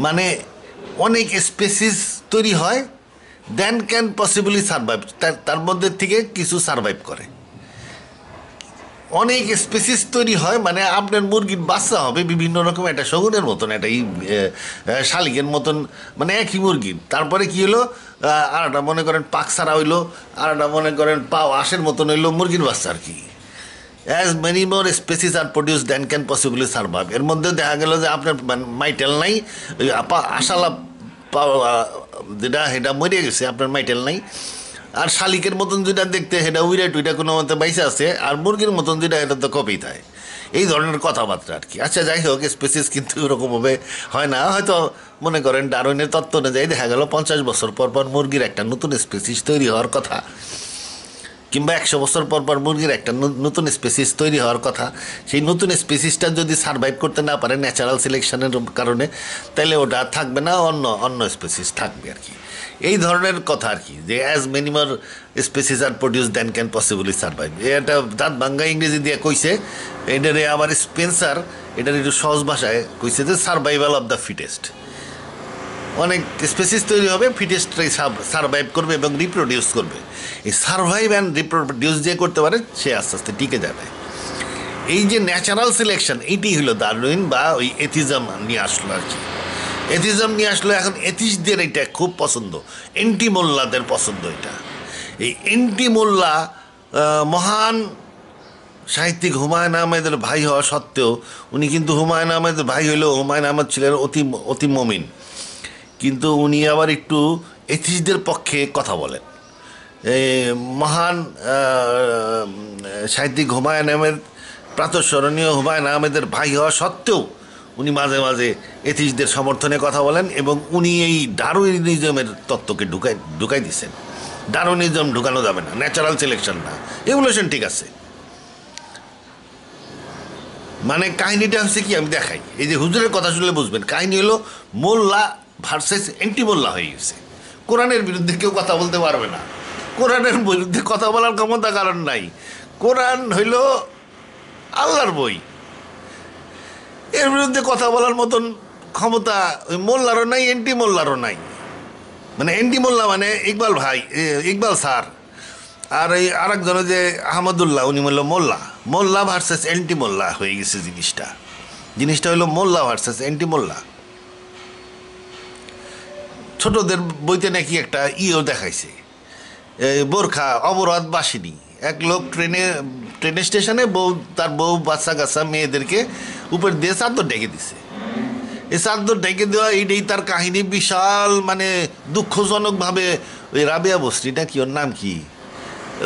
মানে অনেক স্পেসিস তৈরি হয়, দেন ক্যান পসিবলি সার্ভাইভ, তার মধ্যে থেকে কিছু সার্ভাইভ করে। অনেক স্পেসিস তৈরি হয় মানে আপনার মুরগির বাচ্চা হবে বিভিন্ন রকম, একটা শগুনের মতন, একটা শালিকের মতন, মানে একই মুরগির। তারপরে কি হলো, আর একটা মনে করেন পাক ছাড়া হইলো, আর একটা মনে করেন পাও আশের মতন হইলো মুরগির বাচ্চা আর কি। As many more species are produce then can possibly survive. এর মধ্যে দেখা গেল যে আপনার মাইটেল নাই, ওই আশালা যেটা সেটা মরে গেছে, আপনার মাইটেল নাই। আর শালিকের মতন যেটা দেখতে সেটা উইরা টুইটা কোনো মতে বাইসে আছে, আর মুরগির মতন যেটা এটা তো কপেই থাকে। এই ধরনের কথাবার্তা আর কি। আচ্ছা যাই হোক, স্পেসিস কিন্তু এরকমভাবে হয় না। হয়তো মনে করেন ডারউইনের তত্ত্ব অনুযায়ী দেখা গেল 50 বছর পর পর মুরগির একটা নতুন স্পেসিস তৈরি হওয়ার কথা, কিংবা 100 বছর পর পর মুরগির একটা নতুন স্পেসিস তৈরি হওয়ার কথা। সেই নতুন স্পেসিসটা যদি সার্ভাইভ করতে না পারে ন্যাচারাল সিলেকশনের কারণে, তাহলে ওটা থাকবে না, অন্য স্পেসিস থাকবে আর কি। এই ধরনের কথা আর কি, যে as many more species are produce then can possibly survive. এটা দাঁত ভাঙ্গা ইংরেজি দিয়ে কইছে। এটারে আবার স্পেন্সার এটার একটু সহজ ভাষায় কইছে যে সার্ভাইভাল অফ দ্য ফিটেস্ট। অনেক স্পেসিস তৈরি হবে, ফিটেস্টটাই সার্ভাইভ করবে এবং রিপ্রোডিউস করবে। এই সার্ভাইভ অ্যান্ড রিপ্রোডিউস যে করতে পারে সে আস্তে আস্তে টিকে যাবে। এই যে ন্যাচারাল সিলেকশন, এইটি হলো ডারউইন বা ওই এথিজম নিয়ে আসলো আর কি। এথিজম নিয়ে আসলো। এখন এথিস্টদের এটা খুব পছন্দ, এন্টি মোল্লাদের পছন্দ এটা। এই এন্টি মোল্লা মহান সাহিত্যিক হুমায়ুন আহমেদের ভাই হওয়া সত্ত্বেও, উনি কিন্তু হুমায়ুন আহমেদের ভাই হইলেও হুমায়ুন আহমেদ ছিলেন অতি মমিন, কিন্তু উনি আবার একটু এথিস্টদের পক্ষে কথা বলেন। মহান সাহিত্যিক হুমায়ুন আহমেদ, প্রাতঃস্মরণীয় হুমায়ুন আহমেদের ভাই হওয়া সত্ত্বেও উনি মাঝে মাঝে এথিস্টদের সমর্থনে কথা বলেন, এবং উনি এই ডারউইনিজমের তত্ত্বকে ঢুকাই দিচ্ছেন। ডারউইনিজম ঢুকানো যাবে না, ন্যাচারাল সিলেকশন না, এভলিউশন ঠিক আছে। মানে কাহিনীটা হচ্ছে কি, আমি দেখাই। এই যে হুজুরের কথা শুনলে বুঝবেন, কাহিনী হলো মোল্লা ভার্সেস এন্টি মোল্লা হয়ে গেছে। কোরআনের বিরুদ্ধে কেউ কথা বলতে পারবে না, কোরআনের বিরুদ্ধে কথা বলার ক্ষমতা কারণ নাই। কোরআন হইল আল্লাহর বই, এর বিরুদ্ধে কথা বলার মতন ক্ষমতা ওই মোল্লারও নাই, এন্টি মোল্লারও নাই। মানে এন্টি মোল্লা মানে ইকবাল ভাই, ইকবাল স্যার, আর এই আর একজনে যে আহমদুল্লাহ, উনি বলল মোল্লা ভার্সেস এন্টি মোল্লা হয়ে গেছে জিনিসটা হলো মোল্লা ভার্সেস এন্টি মোল্লা। ছোটদের বইতে নাকি একটা দেখাইছে, বোরখা অবরোধ বাসিনী। এক লোক ট্রেন স্টেশনে তার বউ বাচ্চা কাচ্চা মেয়েদেরকে উপর দিয়ে চাদর ডেকে দিছে। এই চাদর ডেকে দেওয়া এইটাই তার কাহিনী। বিশাল মানে দুঃখজনকভাবে ওই রাবিয়া বস্তিটা কি, ওর নাম কি,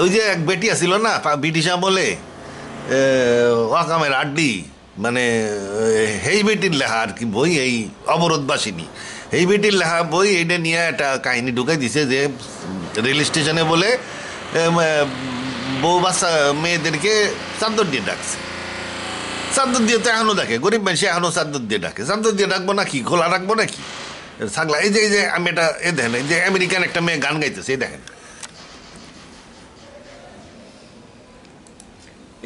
ওই যে এক বেটি আসিল না ব্রিটিশ আমলে, ওয়াকামের আড্ডি, মানে হেই বেটির লেখা আর কি বই, এই অবরোধ বাসিনী, এই বেটির লেখা বই। এইটা নিয়ে একটা কাহিনী ঢুকাই দিছে যে রেল স্টেশনে বলে বউ বাচ্চা মেয়েদেরকে চাদর দিয়ে ডাকছে। চাদর দিয়ে তো এখনও ডাকে, গরিব মানুষ এখনও চাদর দিয়ে ডাকে। চাদর দিয়ে ডাকবো নাকি, খোলা রাখবো নাকি থাকলা? এই যে আমি এটা দেখেন, এই যে আমেরিকান একটা মেয়ে গান গাইতেছে, এই দেখেন,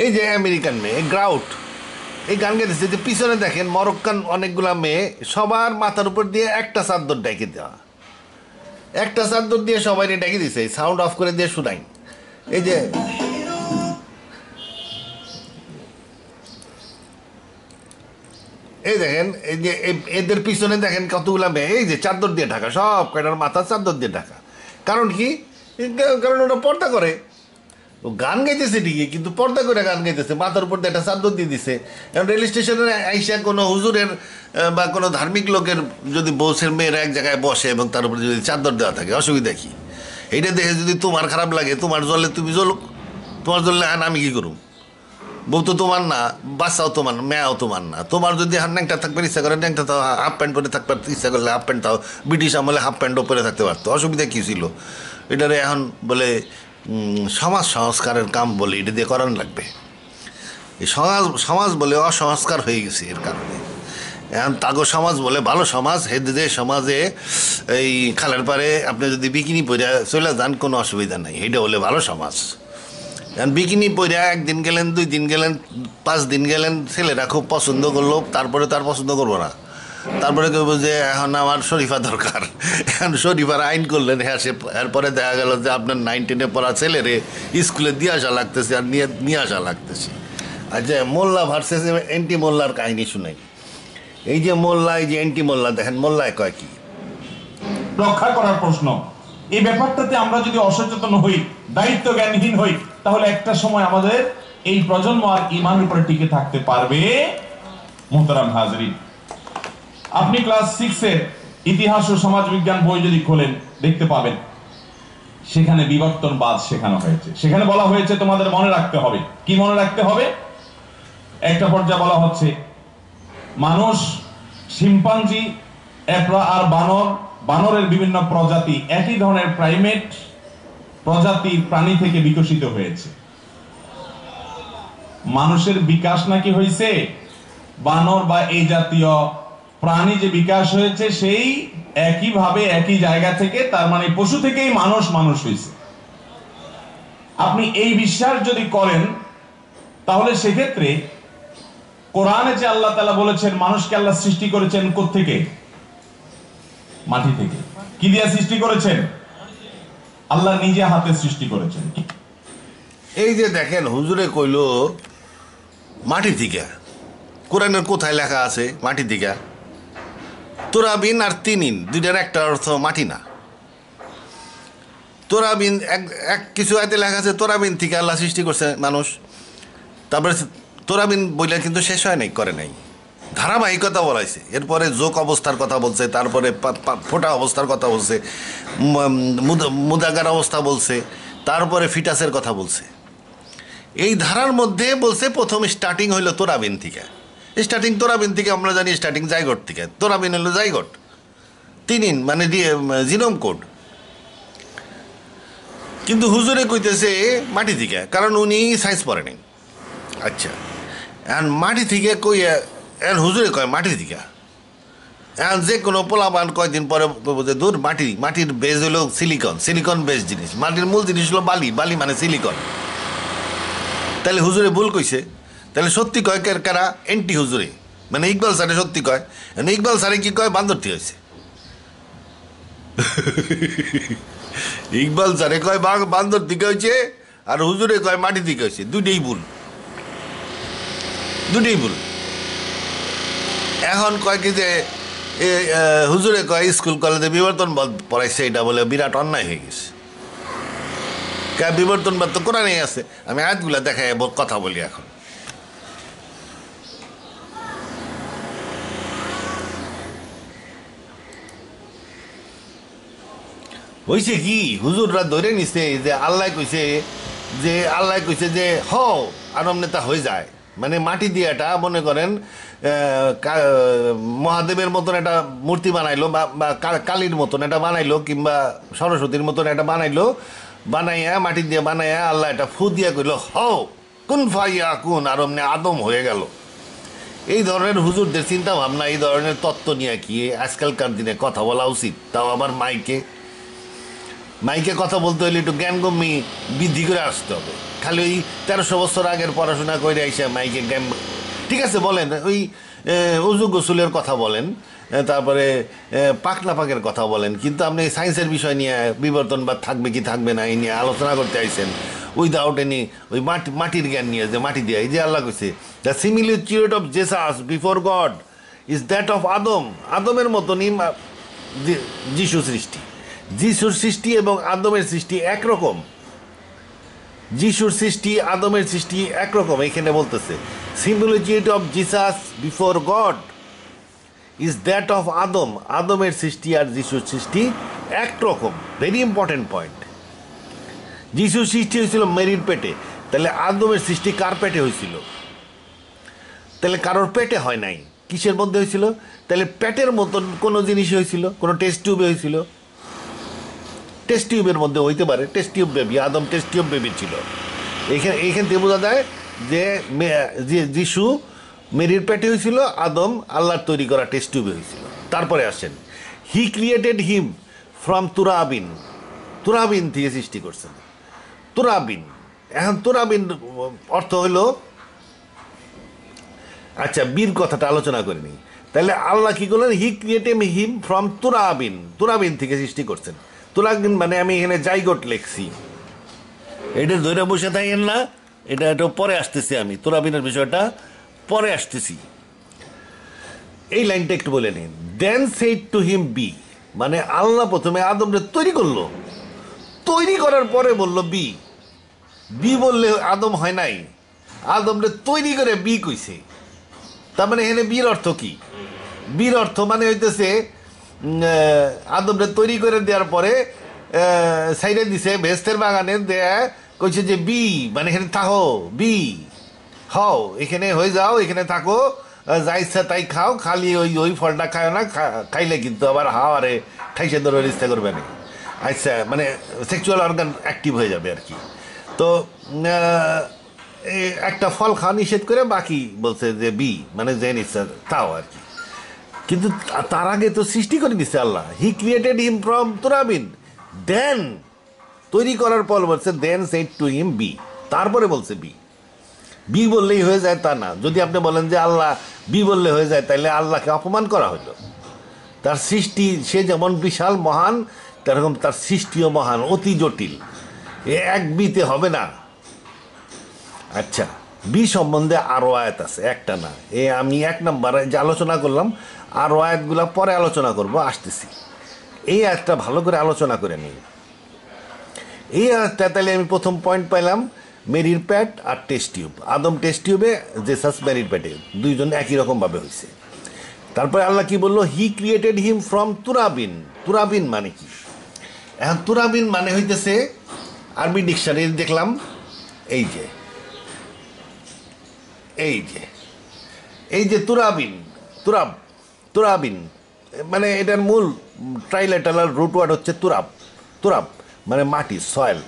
এই যে আমেরিকান মেয়ে গ্রাউট, এই গান গাইতেছে। যে পিছনে দেখেন মরক্কান অনেকগুলা মেয়ে, সবার মাথার উপর দিয়ে একটা চাদর ডেকে দেওয়া, একটা চাদর দিয়ে সবাই ডেকে দিছে, সাউন্ড অফ করে দিয়ে শুনাই। এই যে এই দেখেন, এই যে এদের পিছনে দেখেন কতগুলা মেয়ে, এই যে চাদর দিয়ে ঢাকা, সব কয়টার মাথা চাদর দিয়ে ঢাকা। কারণ কি? কারণ ওরা পর্দা করে। ও গান গাইতেছে ঠিকই, কিন্তু পর্দা করে গান গাইতেছে, মাথার উপর দিয়ে একটা চাদর দিয়ে দিছে। এখন রেল স্টেশনে আইসা কোনো হুজুরের বা কোনো ধার্মিক লোকের যদি বউসের মেয়েরা এক জায়গায় বসে এবং তার উপরে যদি চাদর দেওয়া থাকে, অসুবিধা কি? এইটা দেখে যদি তোমার খারাপ লাগে, তোমার জ্বলে তুমি জ্বলুক, তোমার জ্বললে আমি কী করুম? বউ তো তোমার না, বাচ্চাও তোমার, মেয়াও তোমার না। তোমার যদি ন্যাংটা থাকবে ইচ্ছা করে ন্যাংটা তাও, হাফ প্যান্ট পরে থাকবে ইচ্ছা করলে হাফ প্যান্ট তাও। ব্রিটিশ আমলে হাফ প্যান্টও পরে থাকতে পারতো, অসুবিধা কী ছিল? এটারে এখন বলে সমাজ সংস্কারের কাম বলে এটা দিয়ে করান লাগবে। এই সমাজ সমাজ বলে অসংস্কার হয়ে গেছে এর কারণে। এখন তাগো সমাজ বলে ভালো সমাজ, হেদে সমাজে এই খালের পারে আপনি যদি বিকিনি পরে চলে যান কোনো অসুবিধা নাই, এটা বলে ভালো সমাজ। এখন বিকিনি পরে একদিন গেলেন, 2 দিন গেলেন, 5 দিন গেলেন, ছেলেরা খুব পছন্দ করলো, তারপরে তার পছন্দ করবো না, তারপরে কেউ যে এখন আমার শরীফা দরকার, এখন শরীফার আইন করলেন। হ্যাঁ, এরপরে দেখা গেল যে আপনার 9, 10-এ পড়া ছেলেরে স্কুলে দিয়ে আসা লাগতেছে আর নিয়ে আসা লাগতেছে। আচ্ছা, মোল্লা ভার্সেস এন্টি মোল্লার কাহিনী শুনাই। এই যে মোল্লা, এই যে এন্টি মোল্লা, দেখেন মোল্লায় কয় কি রক্ষা করার প্রশ্ন। এই ব্যাপারটাতে আমরা যদি অসচেতন হই, দায়িত্ব জ্ঞানহীন হই, তাহলে একটা সময় আমাদের এই প্রজন্ম আর ঈমানের উপরে টিকে থাকতে পারবে? মুহতারাম হাজরিন, আপনি ক্লাস 6 এর ইতিহাস ও সমাজ বিজ্ঞান বই যদি খোলেন দেখতে পাবেন সেখানে বিবর্তনবাদ শেখানো হয়েছে। সেখানে বলা হয়েছে তোমাদের মনে রাখতে হবে। কি মনে রাখতে হবে? একটা পর্যায়ে বলা হচ্ছে মানুষ, শিম্পাঞ্জি আর বানরের বিভিন্ন প্রজাতি একই ধরনের প্রাইমেট প্রজাতির প্রাণী থেকে বিকশিত হয়েছে। মানুষের বিকাশ নাকি হয়েছে বানর বা এই জাতীয় প্রাণী যে বিকাশ হয়েছে সেই একইভাবে একই জায়গা থেকে, তার মানে পশু থেকেই মানুষ হয়েছে। আপনি এই বিশ্বাস যদি করেন তাহলে সেক্ষেত্রে কোরআনে যে আল্লাহ তাআলা বলেছেন মানুষকে আল্লাহ সৃষ্টি করেছেন কোত্থেকে? মাটি থেকে। কি দিয়ে সৃষ্টি করেছেন? আল্লাহ নিজে হাতে সৃষ্টি করেছেন। এই যে দেখেন হুজুরে কইল মাটি থেকে, কোরআনের কোথায় লেখা আছে মাটি থেকে? তোরাবিন আর তিনিন দুইটার একটা অর্থ মাটি না। তোরাবিন এক কিছু আয়তে লেখা আছে তোরাবিন থেকে আল্লাহ সৃষ্টি করছে মানুষ। তারপরে তোরাবিন বইলে কিন্তু শেষ হয় নাই, করে নাই, ধারাবাহিকতা বলাইছে। এরপরে যোগ অবস্থার কথা বলছে, তারপরে ফোটা অবস্থার কথা বলছে, মুদাগার অবস্থা বলছে, তারপরে ফিটাসের কথা বলছে। এই ধারার মধ্যে বলছে প্রথম স্টার্টিং হইল তোরাবিন থেকে। স্টার্টিং তোরাবিন থেকে আমরা জানি স্টার্টিং জাইগট থেকে। তোরাবিন হলো জাইগট, তিনিন মানে জিনোম কোড। কিন্তু হুজুরে কইতেছে মাটি থেকে, কারণ উনি সায়েন্স পড়ে নাই। আচ্ছা, এখন মাটি থেকে কই, এখন হুজুরে কয় মাটি থেকে। এখন যে কোনো পোলাপান কয়েকদিন পরে যে দূর মাটির বেজ হলো সিলিকন বেজ জিনিস, মাটির মূল জিনিস হলো বালি মানে সিলিকন। তাহলে হুজুরে ভুল কইছে। তাহলে সত্যি কয় কারা? এন্টি হুজুরে, মানে ইকবাল স্যারে সত্যি কয়। ইকবাল স্যারে কি কয়? বান্দরটি হয়েছে। ইকবাল স্যারে কয় বান্দর দিকে হয়েছে, আর হুজুরে কয় মাটি দিকে হয়েছে। দুইটাই ভুল। এখন কয় কি যে হুজুরে কয় স্কুল কলেজে বিবর্তনবাদ পড়াইছে, এটা বলে বিরাট অন্যায় হয়ে গেছে। বিবর্তনবাদ তো কোরআনেই আছে। আমি আয়াতগুলা দেখাই কথা বলি। এখন হয়েছে কি, হুজুররা ধরে নিছে যে আল্লাহ কইছে যে আরব নেতা হয়ে যায়, মানে মাটি দিয়েটা মনে করেন মহাদেবের মতন একটা মূর্তি বানাইলো, বা কালীর মতন এটা বানাইলো, কিংবা সরস্বতীর মতন একটা বানাইয়া মাটি দিয়ে বানাইয়া আল্লাহ এটা ফু দিয়া কইল কুন ফাইয়া কুন, আর অমনি আদম হয়ে গেল। এই ধরনের হুজুরদের চিন্তা ভাবনা, এই ধরনের তত্ত্ব নিয়ে কি আজকালকার দিনে কথা বলা উচিত? তাও আবার মাইকে কথা বলতে হলে একটু জ্ঞানগম্যি বৃদ্ধি করে আসতে হবে। খালি ওই 1300 বছর আগের পড়াশোনা করে আইসা মাইকে জ্ঞান, ঠিক আছে বলেন, ওই উজু গোসুলের কথা বলেন, তারপরে পাকনা পাকের কথা বলেন, কিন্তু আপনি সায়েন্সের বিষয় নিয়ে বিবর্তনবাদ থাকবে কি থাকবে না এই নিয়ে আলোচনা করতে আইসেন উইদাউট এনি ওই মাটির জ্ঞান নিয়ে, যে মাটি দিয়ে। এই যে আল্লাহ কইছে the similitude of Jesus before God is that of আদমের মতনই যিশুর সৃষ্টি এবং আদমের সৃষ্টি একরকম। যিশুর সৃষ্টি আদমের সৃষ্টি একরকম। এখানে বলতেছে similitude of Jesus before God is that of আদমের সৃষ্টি আর যিশুর সৃষ্টি একরকম। Very important point. যিশুর সৃষ্টি হয়েছিল মেরির পেটে, তাহলে আদমের সৃষ্টি কার পেটে হয়েছিল? তাহলে কারোর পেটে হয় নাই, কিসের মধ্যে হয়েছিল? তাহলে পেটের মতন কোনো জিনিস হয়েছিল, কোনো টেস্ট টিউবে হয়েছিল। টেস্ট টিউবের মধ্যে হইতে পারে, টেস্ট টিউব বেবি, আদম টেস্ট টিউব বেবি ছিল। এইখান থেকে বোঝা যায় যে যিশু মেরির পেটে হয়েছিল, আদম আল্লাহর তৈরি করা টেস্ট টিউবে হয়েছিল। তারপরে আসেন, হি ক্রিয়েটেড হিম ফ্রম তুরাবিন, তুরাবিন থেকে সৃষ্টি করছেন। তুরাবিন, এখন তুরাবিন অর্থ হইল, আচ্ছা বীর কথাটা আলোচনা করে নিই। তাহলে আল্লাহ কি করলেন, হি ক্রিয়েটেড হিম ফ্রম তুরাবিন, তুরাবিন থেকে সৃষ্টি করছেন। তুরাবিন মানে আমি এখানে জাইগোট লেখছি, এটা ধরে বসে থাকেন না, এটা পরে আসতেছি, আমি তুরাবিনের বিষয়টা পরে আসতেছি। এই লাইনটা একটু বলে নিন। দেন সেড টু হিম বি, মানে আল্লাহ প্রথমে আদমরে তৈরি করলো, তৈরি করার পরে বলল বি। বি বললে আদম হয় নাই, আদমরে তৈরি করে বি কইছে। তার মানে এখানে বীর অর্থ কি? বীর অর্থ মানে হইতেছে আদমরে তৈরি করে দেওয়ার পরে সাইডে দিছে ভেস্তের বাগানে দেয়া, কইছে যে বি মানে এখানে থাকো, বি হও, এখানে হয়ে যাও, এখানে থাকো, যা ইচ্ছা তাই খাও, খালি ওই ফলটা খাও না, খাইলে কিন্তু আবার হাওয়ারে ঠাইসে ধরে ইচ্ছা করবে না। আচ্ছা, মানে সেক্সুয়াল অর্গান অ্যাক্টিভ হয়ে যাবে আর কি। তো একটা ফল খাওয়া নিষেধ করে, বাকি বলছে যে বি মানে যে ইচ্ছা তাও আর কি। কিন্তু তার আগে তো সৃষ্টি করে দিচ্ছে আল্লাহ, হি ক্রিয়েটেড হিম ফ্রম তুরাবিন, দেন তৈরি করার পর বলছে দেন সেড টু হিম বি, তারপরে বলছে বি। বি বললেই হয়ে যায় তা না। যদি আপনি বলেন যে আল্লাহ বি বললে হয়ে যায়, তাহলে আল্লাহকে অপমান করা হলো। তার সৃষ্টি সে যেমন বিশাল মহান, তেরকম তার সৃষ্টিও মহান, অতি জটিল, এক বিতে হবে না। আচ্ছা, বি সম্বন্ধে আরও আয়াত আছে, একটা না। আমি 1 নম্বরে যে আলোচনা করলাম, আরও আয়াতগুলো পরে আলোচনা করব, আসতেছি। এই আয়াতটা ভালো করে আলোচনা করে নিই। এই আয়াতটা তাহলে আমি প্রথম পয়েন্ট পাইলাম, মেরির প্যাট আর টেস্ট টিউব। আদম টেস্ট টিউবে, জেসাস মেরির প্যাটে, দুইজন একই রকমভাবে হয়েছে। তারপরে আল্লাহ কি বললো, হি ক্রিয়েটেড হিম ফ্রম তুরাবিন। তুরাবিন মানে কি? এখন তুরাবিন মানে হইতেছে, আরবি ডিকশনারি দেখলাম, এই যে তুরাবিন, তুরাবিন মানে এটার মূল ট্রাইলেটারাল রুট ওয়ার্ড হচ্ছে তুরাব। তুরাব মানে মাটি, সয়েল।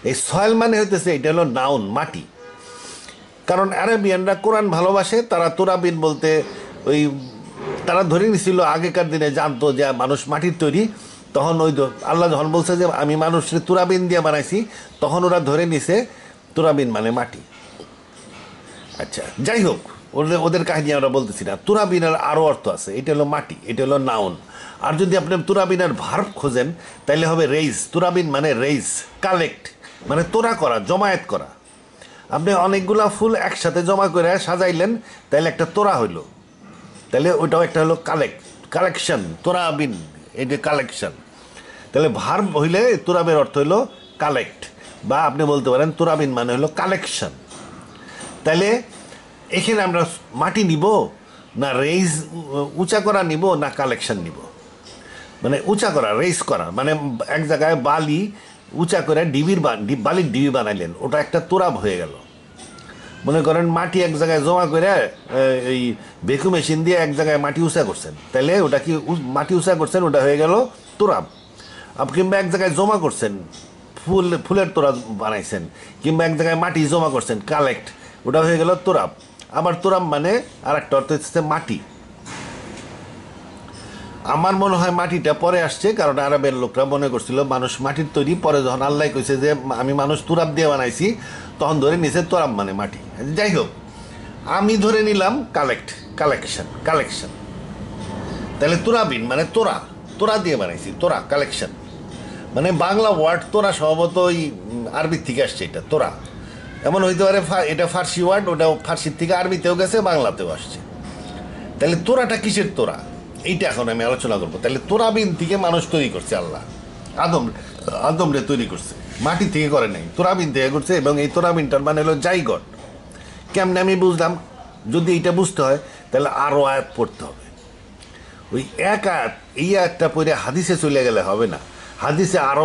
এই সয়েল মানে হইতেছে, এটা হলো নাউন, মাটি। কারণ আরবিয়ানরা কোরআন ভালোবাসে, তারা তুরাবিন বলতে ওই তারা ধরে নিছিল, আগেকার দিনে জানতো যে মানুষ মাটির তৈরি। তখন ওই আল্লাহ যখন বলছে যে আমি মানুষের তুরাবিন দিয়ে বানাইছি, তখন ওরা ধরে নিছে তুরাবিন মানে মাটি। আচ্ছা, যাই হোক, ওদের কাহিনী আমরা বলতেছি না। তুরাবিনের আরও অর্থ আছে, এটা হলো মাটি, এটা হলো নাউন। আর যদি আপনি তুরাবিনের ভার্ব খোঁজেন, তাহলে হবে রেইজ। তুরাবিন মানে রেইজ, কালেক্ট মানে তোরা করা, জমায়েত করা। আপনি অনেকগুলা ফুল একসাথে জমা করে সাজাইলেন, তাহলে একটা তোরা হইল, তাহলে ওইটাও একটা হলো কালেকশন। তুরাবিন এটা কালেকশন। তাহলে ভার্ব হইলে তুরাবের অর্থ হইল কালেক্ট, বা আপনি বলতে পারেন তুরাবিন মানে হলো কালেকশন। তাহলে এখানে আমরা মাটি নিব না রেইজ উঁচা করা নিব, না কালেকশন নিব? মানে উঁচা করা, রেইজ করা মানে এক জায়গায় বালি উঁচা করে বালির ডিবি বানাইলেন, ওটা একটা তোরাব হয়ে গেল। মনে করেন মাটি এক জায়গায় জমা করে এই ভেকু মেশিন দিয়ে এক জায়গায় মাটি উঁচা করছেন, তাহলে ওটা কি মাটি উঁচা করছেন, ওটা হয়ে গেল তোরাব। কিংবা এক জায়গায় জমা করছেন, ফুলের তোরা বানাইছেন, কিংবা এক জায়গায় মাটি জমা করছেন, কালেক্ট, ওটা হয়ে গেল তোরাব। আবার তোরাব মানে আর একটা অর্থ হচ্ছে মাটি। আমার মনে হয় মাটিটা পরে আসছে, কারণ আরবের লোকরা মনে করছিল মানুষ মাটির তৈরি। পরে যখন আল্লাহ কইছে যে আমি মানুষ তুরাব দিয়ে বানাইছি, তখন ধরে নিছে তোরাব মানে মাটি। যাই হোক, আমি ধরে নিলাম কালেকশন। তাহলে তুরাবিন মানে তোরা দিয়ে বানাইছি, তোরা কালেকশন মানে বাংলা ওয়ার্ড তোরা সম্ভবত ওই আরবির থেকে আসছে। এটা তোরা এমন হইতে পারে, এটা ফার্সি ওয়ার্ড, ওটা ফার্সির থেকে আরবিতেও গেছে, বাংলাতেও আসছে। তাহলে তোরাটা কিসের তোরা, এইটা এখন আমি আলোচনা করবো। তাহলে তোরাবিন থেকে মানুষ তৈরি করছে আল্লাহ, আদমরে তৈরি করছে, মাটি থেকে করে নাই, তোরাবিন থেকে করছে। এবং এই তোরাবিনটার মানে হলো জাইগট। কেমনে আমি বুঝলাম? যদি এইটা বুঝতে হয়, তাহলে আরও আয়াত পড়তে হবে। ওই এক আয়াত, এই আয়াতটা পড়ে হাদিসে চলে গেলে হবে না। হাদিসে আরো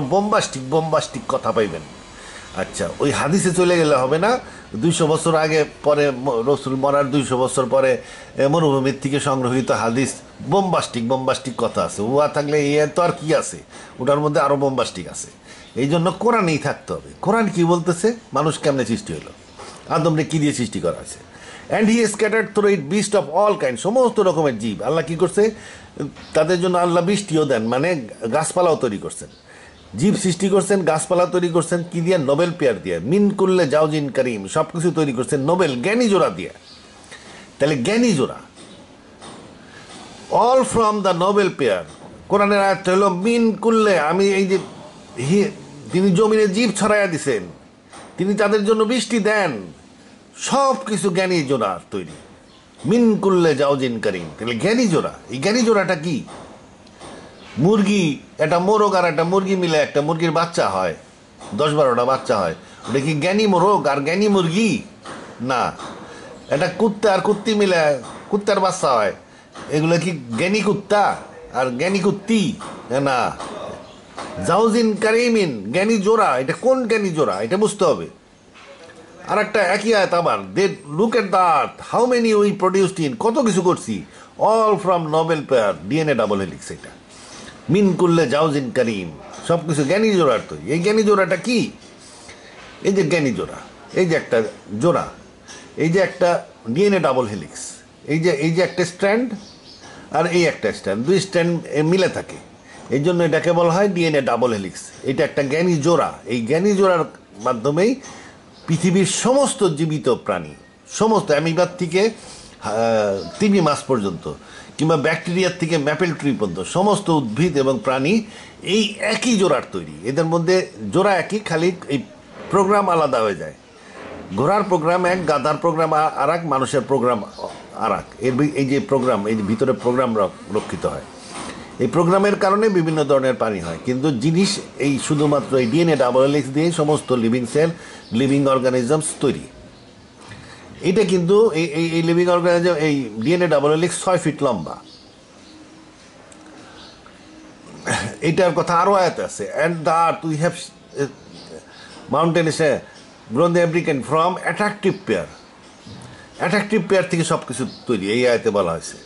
বোম্বাস্টিক কথা পাইবেন। আচ্ছা, ওই হাদিসে চলে গেলে হবে না? 200 বছর আগে পরে, রসুল মরার 200 বছর পরে মরুভূমির থেকে সংগ্রহীত হাদিস, বোম্বাস্টিক কথা আছে। ওয়া থাকলে এ তো আর কি আছে, ওটার মধ্যে আরো বোম্বাস্টিক আছে। এই জন্য কোরআনেই থাকতে হবে। কোরআন কি বলতেছে, মানুষ কেমনে সৃষ্টি হলো, আদমরে কি দিয়ে সৃষ্টি করা আছে। And he scattered through it beast of all kind, সমস্ত রকমের জীব আল্লাহ কি করছে, তাদের জন্য আল্লাহ বৃষ্টিও দেন, মানে গাছপালাও তৈরি করছেন, জীব সৃষ্টি করছেন, গাছপালা তৈরি করছেন কি দিয়ে, নোবেল পেয়ার দিয়ে, মিন করলে জাউজিন করিম, সব কিছু তৈরি করছেন নোবেল জ্ঞানী জোড়া দিয়ে। তাহলে জ্ঞানী জোড়া, all from the Nobel pair. কোরআনের আয়াত হলো মিন করলে, আমি এই যে তিনি জমিনে জীব ছড়াইয়া দিছেন, তিনি তাদের জন্য বৃষ্টি দেন, সব কিছু জ্ঞানী জোড়া তৈরি। মিন করলে জাউজিন করিম, তাহলে জ্ঞানী জোড়া। এই জ্ঞানী জোড়াটা কি? মুরগি, একটা মোরগ আর একটা মুরগি মিলে একটা মুরগির বাচ্চা হয়, 10-12টা বাচ্চা হয়, ওটা কি জ্ঞানী মোরগ আর জ্ঞানী মুরগি? না। একটা কুত্তা আর কুত্তি মিলে কুত্তার বাচ্চা হয়, এগুলো কি জ্ঞানী কুত্তা আর জ্ঞানী কুত্তি? না। জাউজিন কারিমিন, জ্ঞানী জোড়া। এটা কোন জ্ঞানী জোড়া, এটা বুঝতে হবে। আর একটা একই আয়াত আবার, they look at the earth how many we produced in, কত কিছু করছি, all from noble pair, DNA double helix. এটা মিন করলে জাউজিন করিম, সব কিছু জ্ঞানী জোড়ার তৈরি। এই জ্ঞানী জোড়াটা কি? এই যে জ্ঞানী জোড়া, এই যে একটা জোড়া, এই যে একটা ডিএনএ ডাবল হেলিক্স, এই যে একটা স্ট্র্যান্ড আর এই একটা স্ট্র্যান্ড, দুই স্ট্র্যান্ড মিলে থাকে, এই জন্য এটাকে বলা হয় ডিএনএ ডাবল হেলিক্স। এটা একটা জ্ঞানী জোড়া। এই জ্ঞানী জোড়ার মাধ্যমেই পৃথিবীর সমস্ত জীবিত প্রাণী, সমস্ত অ্যামিবার থেকে তিমি মাছ পর্যন্ত, কিংবা ব্যাকটেরিয়ার থেকে ম্যাপেল ট্রি পর্যন্ত, সমস্ত উদ্ভিদ এবং প্রাণী এই একই জোড়ার তৈরি। এদের মধ্যে জোড়া একই, খালি এই প্রোগ্রাম আলাদা হয়ে যায়। ঘোড়ার প্রোগ্রাম এক, গাধার প্রোগ্রাম আর এক, মানুষের প্রোগ্রাম আর এক। এই যে প্রোগ্রাম, এই ভিতরে প্রোগ্রাম রক্ষিত হয়। এই প্রোগ্রামের কারণে বিভিন্ন ধরনের প্রাণী হয়, কিন্তু জিনিস এই শুধুমাত্র এই ডিএনএ ডাবল হেলিক্স দিয়ে সমস্ত লিভিং সেল, লিভিং অর্গানিজমস তৈরি। এটা কিন্তু এই লিভিং অর্গানিজম, এই ডিএনএ ডাবল হেলিক্স 6 ফিট লম্বা। এটার কথা আরো আয়াত আছে, and the earth we have mountain as grown the অ্যাপ্রিকেন from attractive pair. Attractive pair থেকে সব কিছু তৈরি, এই আয়াতে বলা হয়েছে।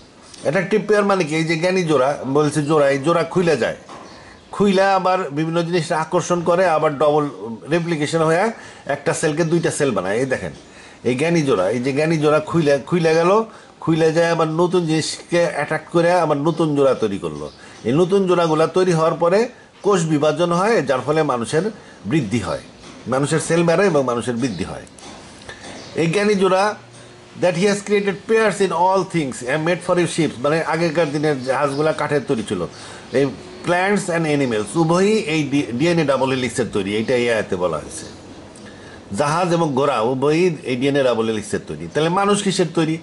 অ্যাট্রাকটিভ পেয়ার মানে কি? এই যে জ্ঞানী জোড়া বলছে, জোড়া, এই জোড়া খুইলে যায়, খুইলা আবার বিভিন্ন জিনিস আকর্ষণ করে, আবার ডবল রেপ্লিকেশন হয়ে একটা সেলকে 2টা সেল বানায়। এই দেখেন এই জ্ঞানী জোড়া, এই যে জ্ঞানী জোড়া খুইলে গেল, খুইলে যায় আবার নতুন জিনিসকে অ্যাট্রাক্ট করে আবার নতুন জোড়া তৈরি করলো। এই নতুন জোড়াগুলা তৈরি হওয়ার পরে কোষ বিভাজন হয়, যার ফলে মানুষের বৃদ্ধি হয়, মানুষের সেল বাড়ে এবং মানুষের বৃদ্ধি হয়। এই জ্ঞানী জোড়া that he has created pairs in all things and made for his ships, মানে আগেকার দিনের জাহাজগুলা কাঠের তৈরি ছিল। এই প্ল্যান্টস অ্যান্ড অ্যানিমেলস উভয়ই এই ডিএনএ ডাবল হেলিক্সের তৈরি, এইটা এই আয়াতে বলা হয়েছে। জাহাজ এবং ঘোড়া উভয়ই এই ডিএনএ ডাবল হেলিক্সের তৈরি। তাহলে মানুষ কিসের তৈরি?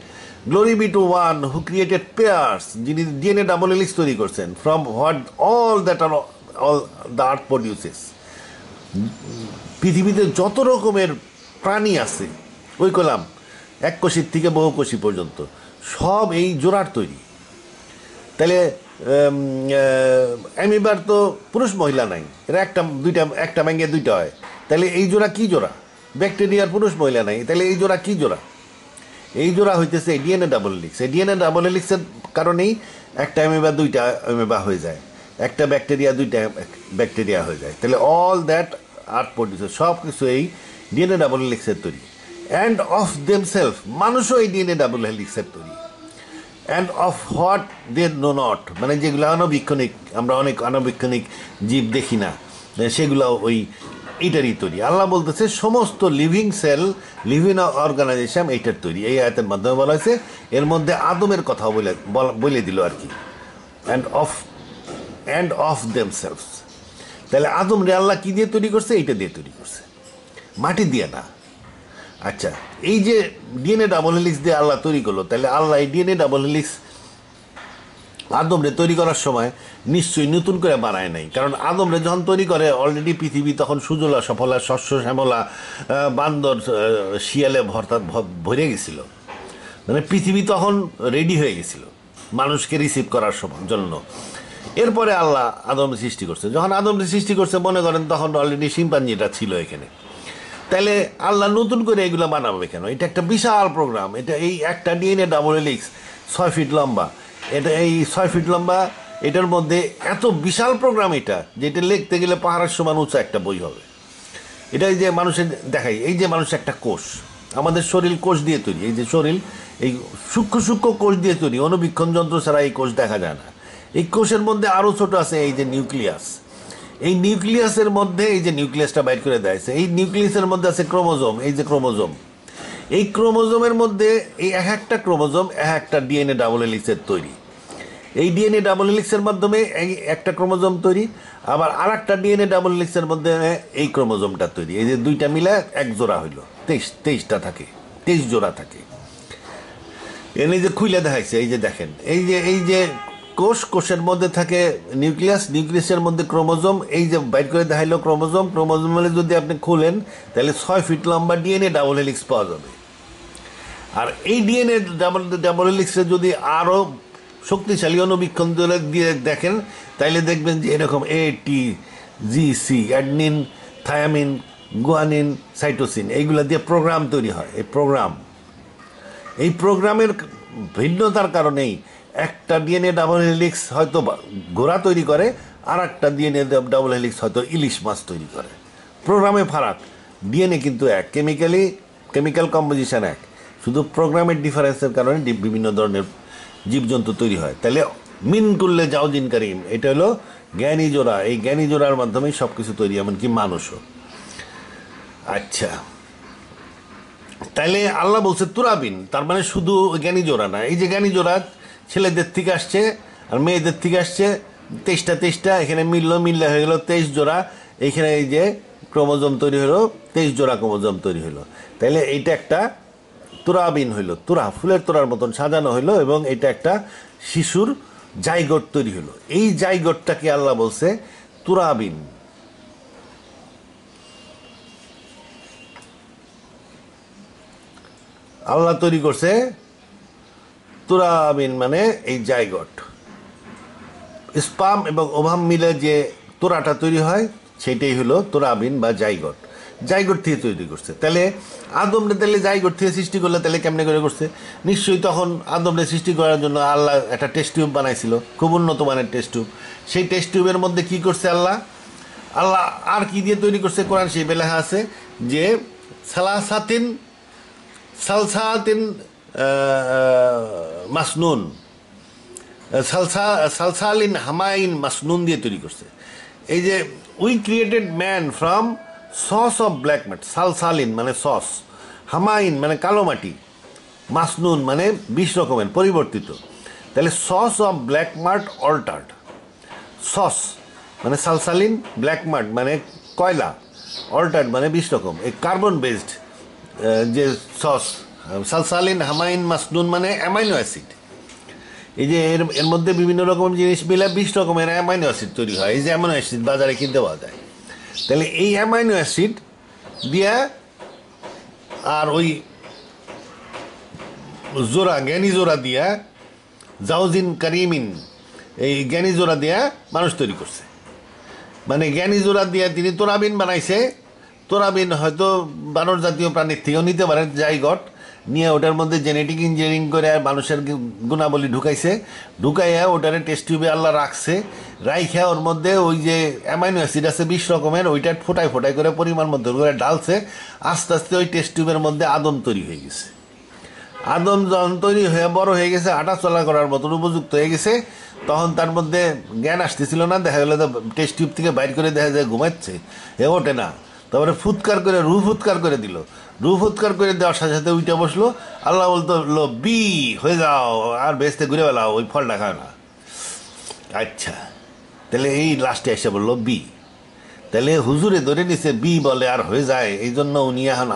Glory be to one who created pairs, যিনি ডিএনএ ডাবল হেলিক্স তৈরি করছেন, from what all that are all the earth produces. পৃথিবীতে যত রকমের প্রাণী আছে, ওই কলাম এক কোষীর থেকে বহু কোষী পর্যন্ত, সব এই জোড়ার তৈরি। তাহলে অ্যামিবার তো পুরুষ মহিলা নাই, এরা একটা ব্যাঙ্গে 2টা হয়। তাহলে এই জোড়া কি জোড়া? ব্যাকটেরিয়ার পুরুষ মহিলা নাই, তাহলে এই জোড়া কি জোড়া? এই জোড়া হইতেছে ডিএনএ ডাবল হেলিক্স। এই ডিএনএ ডাবল হেলিক্সের কারণেই একটা অ্যামিবা 2টা অ্যামিবা হয়ে যায়, একটা ব্যাকটেরিয়া 2টা ব্যাকটেরিয়া হয়ে যায়। তাহলে অল দ্যাট আর্থ প্রডিউসেস, সব কিছু এই ডিএনএ ডাবল হেলিক্সের তৈরি। অ্যান্ড অফ দেমসেলফ, মানুষও এই ডিএনএ ডাবল হেলিক্সের তৈরি। And of what they know not, মানে যেগুলো অনবীক্ষণিক, আমরা অনেক অনবীক্ষণিক জীব দেখি না, সেগুলো ওই এইটারই তৈরি। আল্লাহ বলতেছে সমস্ত লিভিং সেল, লিভিং অর্গানাইজেশন এইটার তৈরি। এই আয়াতের মাধ্যমে বলা হয়েছে, এর মধ্যে আদমের কথা বলে দিল আর কি, অ্যান্ড অফ দেমসেলফ। তাহলে আদম রে আল্লাহ কি দিয়ে তৈরি করছে? এইটা দিয়ে তৈরি করছে, মাটি দিয়ে না। আচ্ছা, এই যে ডিএনএ ডাবল হেলিক্স দিয়ে আল্লাহ তৈরি করলো, তাহলে আল্লাহ এই ডিএনএ ডাবল হেলিক্স আদমরে তৈরি করার সময় নিশ্চয়ই নতুন করে বানায় নাই, কারণ আদমরে যখন তৈরি করে অলরেডি পৃথিবী তখন সুজলা সফলা, শস্য শ্যামলা, বান্দর শিয়ালে ভরে গেছিল, মানে পৃথিবী তখন রেডি হয়ে গেছিল মানুষকে রিসিভ করার জন্য। এরপরে আল্লাহ আদম সৃষ্টি করছে। যখন আদমরে সৃষ্টি করছে, মনে করেন তখন অলরেডি শিম্পাঞ্জিটা ছিল এখানে। তাহলে আল্লাহ নতুন করে এগুলো বানাবে কেন? এটা একটা বিশাল প্রোগ্রাম। এটা এই একটা ডিএনএ ডাবল হেলিক্স 6 ফিট লম্বা, এটা এই 6 ফিট লম্বা, এটার মধ্যে এত বিশাল প্রোগ্রাম এটা, যেটা লিখতে গেলে পাহাড়ের সমান উঁচা একটা বই হবে। এটাই যে মানুষের দেখাই, এই যে মানুষ একটা কোষ, আমাদের শরীর কোষ দিয়ে তৈরি, এই যে শরীর এই সূক্ষ্ম সূক্ষ্ম কোষ দিয়ে তৈরি, অনুবীক্ষণ যন্ত্র ছাড়া এই কোষ দেখা যায় না। এই কোষের মধ্যে আরও ছোট আছে এই যে নিউক্লিয়াস, এই নিউক্লিয়াসের মধ্যে এই যে নিউক্লিয়াসটা বাইর করে দেয়, এই নিউক্লিয়াসের মধ্যে আছে ক্রোমোজোম, এই যে ক্রোমোজোম, এই ক্রোমোজোমের মধ্যে এই এক একটা ক্রোমোজোম এক একটা ডিএনএ ডাবল হেলিক্সের তৈরি। এই ডিএনএ ডাবল হেলিক্সের মাধ্যমে একটা ক্রোমোজোম তৈরি, আবার আর একটা ডিএনএ ডাবল হেলিক্সের মধ্যে এই ক্রোমোজোমটা তৈরি। এই যে দুইটা মিলে এক জোড়া হইল, 23টা থাকে, 23 জোড়া থাকে। এনে যে খুইলে দেখাইছে, এই যে দেখেন, এই যে কোষের মধ্যে থাকে নিউক্লিয়াস, নিউক্লিয়াসের মধ্যে ক্রোমোজোম, এই যে বাইর করে দেখাইলো ক্রোমোজোম যদি আপনি খুলেন তাহলে 6 ফিট লম্বা ডিএনএ ডাবল হেলিক্স পাওয়া যাবে। আর এই ডিএনএ ডাবল হেলিক্সে যদি আরও শক্তিশালী অনুবীক্ষণ দিয়ে দেখেন তাইলে দেখবেন যে এরকম ATGC, অ্যাডনিন, থায়ামিন, গুয়ানিন, সাইটোসিন, এইগুলো দিয়ে প্রোগ্রাম তৈরি হয়। এই প্রোগ্রামের ভিন্নতার কারণেই একটা ডিএনএ ডাবল হেলিক্স হয়তো ঘোড়া তৈরি করে, আর একটা ডিএনএ ডাবল হেলিক্স হয়তো ইলিশ মাছ তৈরি করে। প্রোগ্রামে ফারাক, ডিএনএ কিন্তু এক, কেমিক্যাল কম্পোজিশন এক, শুধু প্রোগ্রামের ডিফারেন্সের কারণে বিভিন্ন ধরনের জীবজন্তু তৈরি হয়। তাহলে মিন করলে জাওজিন কারিম, এটা হলো জ্ঞানী জোড়া। এই জ্ঞানী জোড়ার মাধ্যমেই সব কিছু তৈরি, এমনকি মানুষও। আচ্ছা, তাইলে আল্লাহ বলছে তুরাবিন, তার মানে শুধু জ্ঞানী জোড়া না। এই যে জ্ঞানী জোড়া ছেলেদের থেকে আসছে আর মেয়েদের থেকে আসছে, 23টা এখানে মিললে হয়ে গেল 23 জোড়া। এইখানে এই যে ক্রোমোজোম তৈরি হলো, 23 জোড়া ক্রোমোজোম তৈরি হলো। তাইলে এইটা একটা তুরাবিন হইল, তুরা ফুলের তোড়ার মতন সাজানো হইলো, এবং এটা একটা শিশুর জাইগোট তৈরি হলো। এই জাইগোটটাকে আল্লাহ বলছে তুরাবিন। আল্লাহ তৈরি করছে তুরাবিন, মানে এই জাইগোট। স্পাম এবং ওভাম মিলে যে তোরাটা তৈরি হয় সেটাই হলো তুরাবিন বা জাইগোট। জাইগোট থেকে তৈরি করছে। তাহলে আদমরে তাহলে জাইগোট থেকে সৃষ্টি করলে তাহলে কেমনে করে করছে? নিশ্চয়ই তখন আদমরে সৃষ্টি করার জন্য আল্লাহ একটা টেস্ট টিউব বানাইছিল, খুব উন্নত মানের টেস্ট টিউব। সেই টেস্ট টিউবের মধ্যে কি করছে আল্লাহ আর কি দিয়ে তৈরি করছে? কোরআন সেই লেখা আছে যে সালসাতিন মাসনুন, সালসালিন হামাইন মাসনুন দিয়ে তৈরি করছে। এই যে we created man from sauce of black mud. সালসালিন মানে সস, হামাইন মানে কালো মাটি, মাসনুন মানে 20 রকমের পরিবর্তিত। তাহলে sauce of black mud altered, sauce মানে সালসালিন, ব্ল্যাক মাট মানে কয়লা, অল্টার্ড মানে 20 রকম। এই কার্বন বেসড যে সস, সালসালিন হামাইন মাসনুন মানে অ্যামাইনো অ্যাসিড। এই যে এর মধ্যে বিভিন্ন রকম জিনিস মিলে 20 রকমের অ্যামাইনো অ্যাসিড তৈরি হয়। এই যে অ্যামাইনো অ্যাসিড বাজারে কিনতে পাওয়া যায়। তাহলে এই অ্যামাইনো অ্যাসিড দিয়া আর ওই জোড়া, জ্ঞানী জোড়া দিয়া, জাওজিন কারিমিন, এই জ্ঞানী জোড়া দিয়া মানুষ তৈরি করছে। মানে জ্ঞানী জোড়া দিয়া তিনি তোরাবিন বানাইছে। তোরাবিন হয়তো বানর জাতীয় প্রাণীর থেকেও নিতে পারে, জাইগট নিয়ে ওটার মধ্যে জেনেটিক ইঞ্জিনিয়ারিং করে মানুষের গুণাবলী ঢুকাইয়া ওটারে টেস্ট টিউবে আল্লাহ রাখছে। রাইখা ওর মধ্যে ওই যে অ্যামাইনো অ্যাসিড আছে 20 রকমের, ওইটা ফোটায় করে পরিমাণ মধ্যে করে ঢালছে। আস্তে আস্তে ওই টেস্ট টিউবের মধ্যে আদম তৈরি হয়ে গেছে। আদম যখন তৈরি হয়ে বড় হয়ে গেছে, হাঁটা চলা করার মতন উপযুক্ত হয়ে গেছে, তখন তার মধ্যে জ্ঞান আসতেছিল না। দেখা গেলো টেস্ট টিউব থেকে বাইর করে দেখা যায় ঘুমাচ্ছে, ওঠে না। তারপরে ফুৎকার করে ফুৎকার করে দিল। ফুৎকার করে দেওয়ার সাথে সাথে উইটা বসলো। আল্লাহ বলতো বি হয়ে যাও, আর বেসতে ঘুরে বেলাও, ওই ফলটা খায় না। আচ্ছা, তাহলে এই লাস্টে এসে বললো বি। তাহলে হুজুরে ধরে নিছে বি বলে আর হয়ে যায়, এই জন্য উনি এখন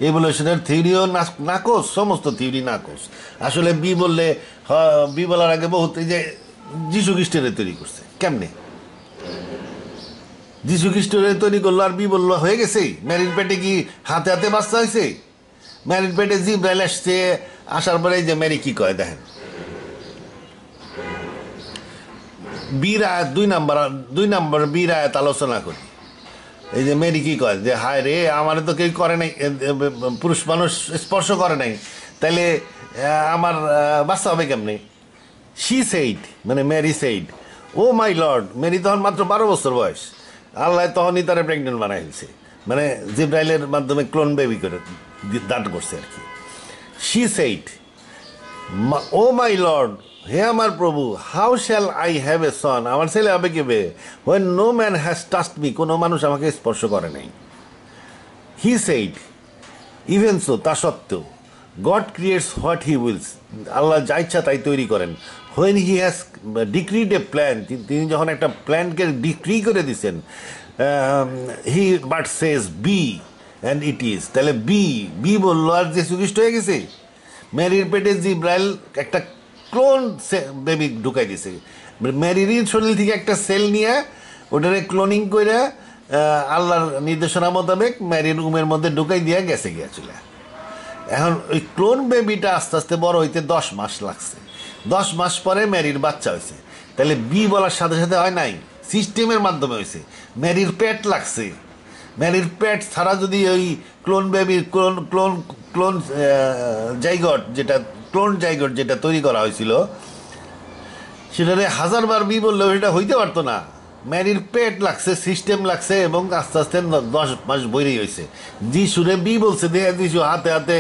এভলিউশনের থিওরিও নাকচ, সমস্ত থিওরি নাকচ। আসলে বি বললে, বি বলার আগে বহুত, এই যে যীশু খ্রিস্টের তৈরি করছে কেমনে? যীশু খ্রিস্টের তৈরি করলো আর বি বললো, হয়ে গেছে। ম্যারির পেটে কি হাতে হাতে বাচ্চা হয়েছে? ম্যারির পেটে জিব্রাইল আসছে, আসার পরে যে ম্যারি কি কয় দেখেন। বীর আয়াত 2 নম্বর বীর আয়াত আলোচনা করি। এই যে মেরি কি কয় যে হায় রে আমার তো কেউ করে নাই, পুরুষ মানুষ স্পর্শ করে নাই, তাইলে আমার বাচ্চা হবে কেমনে? শি সেইড, মানে Mary said, oh my lord, Mary তখন মাত্র 12 বছর বয়স, আল্লাহ তখনই তারা প্রেগনেন্ট বানাই ফেলছে, মানে জিব্রাইলের মাধ্যমে ক্লোন বেবি করে দান করছে আর কি। She said, oh my lord, হে আমার প্রভু, how shall I have a son, আমার ছেলে হবে কেবে, when no man has touched me, কোনো মানুষ আমাকে স্পর্শ করে নাই। হি সেইড, ইভেন সো, তা সত্ত্বেও, God creates what he wills, আল্লাহ যা ইচ্ছা তাই তৈরি করেন। When he has decreed a plan, তিনি যখন একটা প্ল্যানকে ডিক্রি করে দিচ্ছেন, he but says be and it is, তাহলে বি বি বললো আর যে সুবিষ্ট হয়ে গেছে। ম্যারির পেটে জিব্রাইল একটা ক্লোন বেবি ঢুকাই দিছে, ম্যারির শরীর থেকে একটা সেল নিয়ে ওটারে ক্লোনিং করে আল্লাহর নির্দেশনা মোতাবেক ম্যারির রুমের মধ্যে ঢুকাই দিয়ে গেছে গিয়েছিল। এখন ওই ক্লোন বেবিটা আস্তে আস্তে বড় হইতে 10 মাস লাগছে, 10 মাস পরে ম্যারির বাচ্চা হয়েছে। তাহলে বি বলার সাথে সাথে হয় নাই, সিস্টেমের মাধ্যমে হয়েছে। ম্যারির পেট লাগছে, ম্যারির পেট ছাড়া যদি ওই ক্লোন বেবির ক্লোন ক্লোন ক্লোন জাইগট যেটা তৈরি করা হয়েছিল সেটারে 1000 বার বি বললেও সেটা হইতে পারতো না। ম্যারির পেট লাগছে, সিস্টেম লাগছে, এবং আস্তে আস্তে 10 মাস বইরেই হয়েছে। যিশুরে বি বলছে, দেখে যিশু হাতে হাতে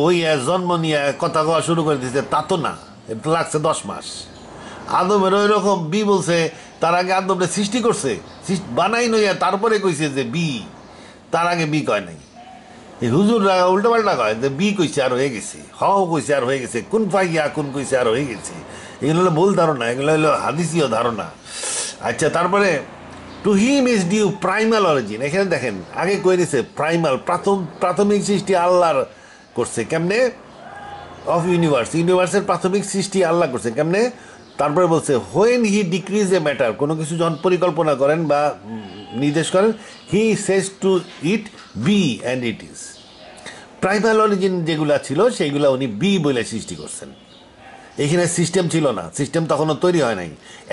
ওই জন্ম নিয়ে কথা কওয়া শুরু করে দিয়েছে, তা তো না, এটা লাগছে 10 মাস। আদমের ওই রকম বি বলছে, তার আগে আদমরে সৃষ্টি করছে, বানাই নইয়া তারপরে কইছে যে বি, তার আগে বি কয় নাই। এই হুজুররা উল্টো পাল্টা কয় যে বি কইছে আর হয়ে গেছে, হও কইছে আর হয়ে গেছে, কোন পাইয়া কোন কইছে আর হয়ে গেছে। এগুলো হলো ভুল ধারণা, এগুলো হলো হাদিসীয় ধারণা। আচ্ছা, তারপরে to him is due primal origin, এখানে দেখেন আগে কই দিছে প্রাইমাল, প্রাথমিক সৃষ্টি আল্লাহর করছে কেমনে, অফ ইউনিভার্সের প্রাথমিক সৃষ্টি আল্লাহ করছে কেমনে। তারপরে বলছে when he decrees a matter, কোনো কিছু যখন পরিকল্পনা করেন বা নির্দেশ করেন, he says to it be and it is. Primal origin যেগুলা ছিল সেইগুলা উনি বি বলে সৃষ্টি করছেন। এখানে সিস্টেম ছিল না, সিস্টেম তখনও তৈরি হয় নাই।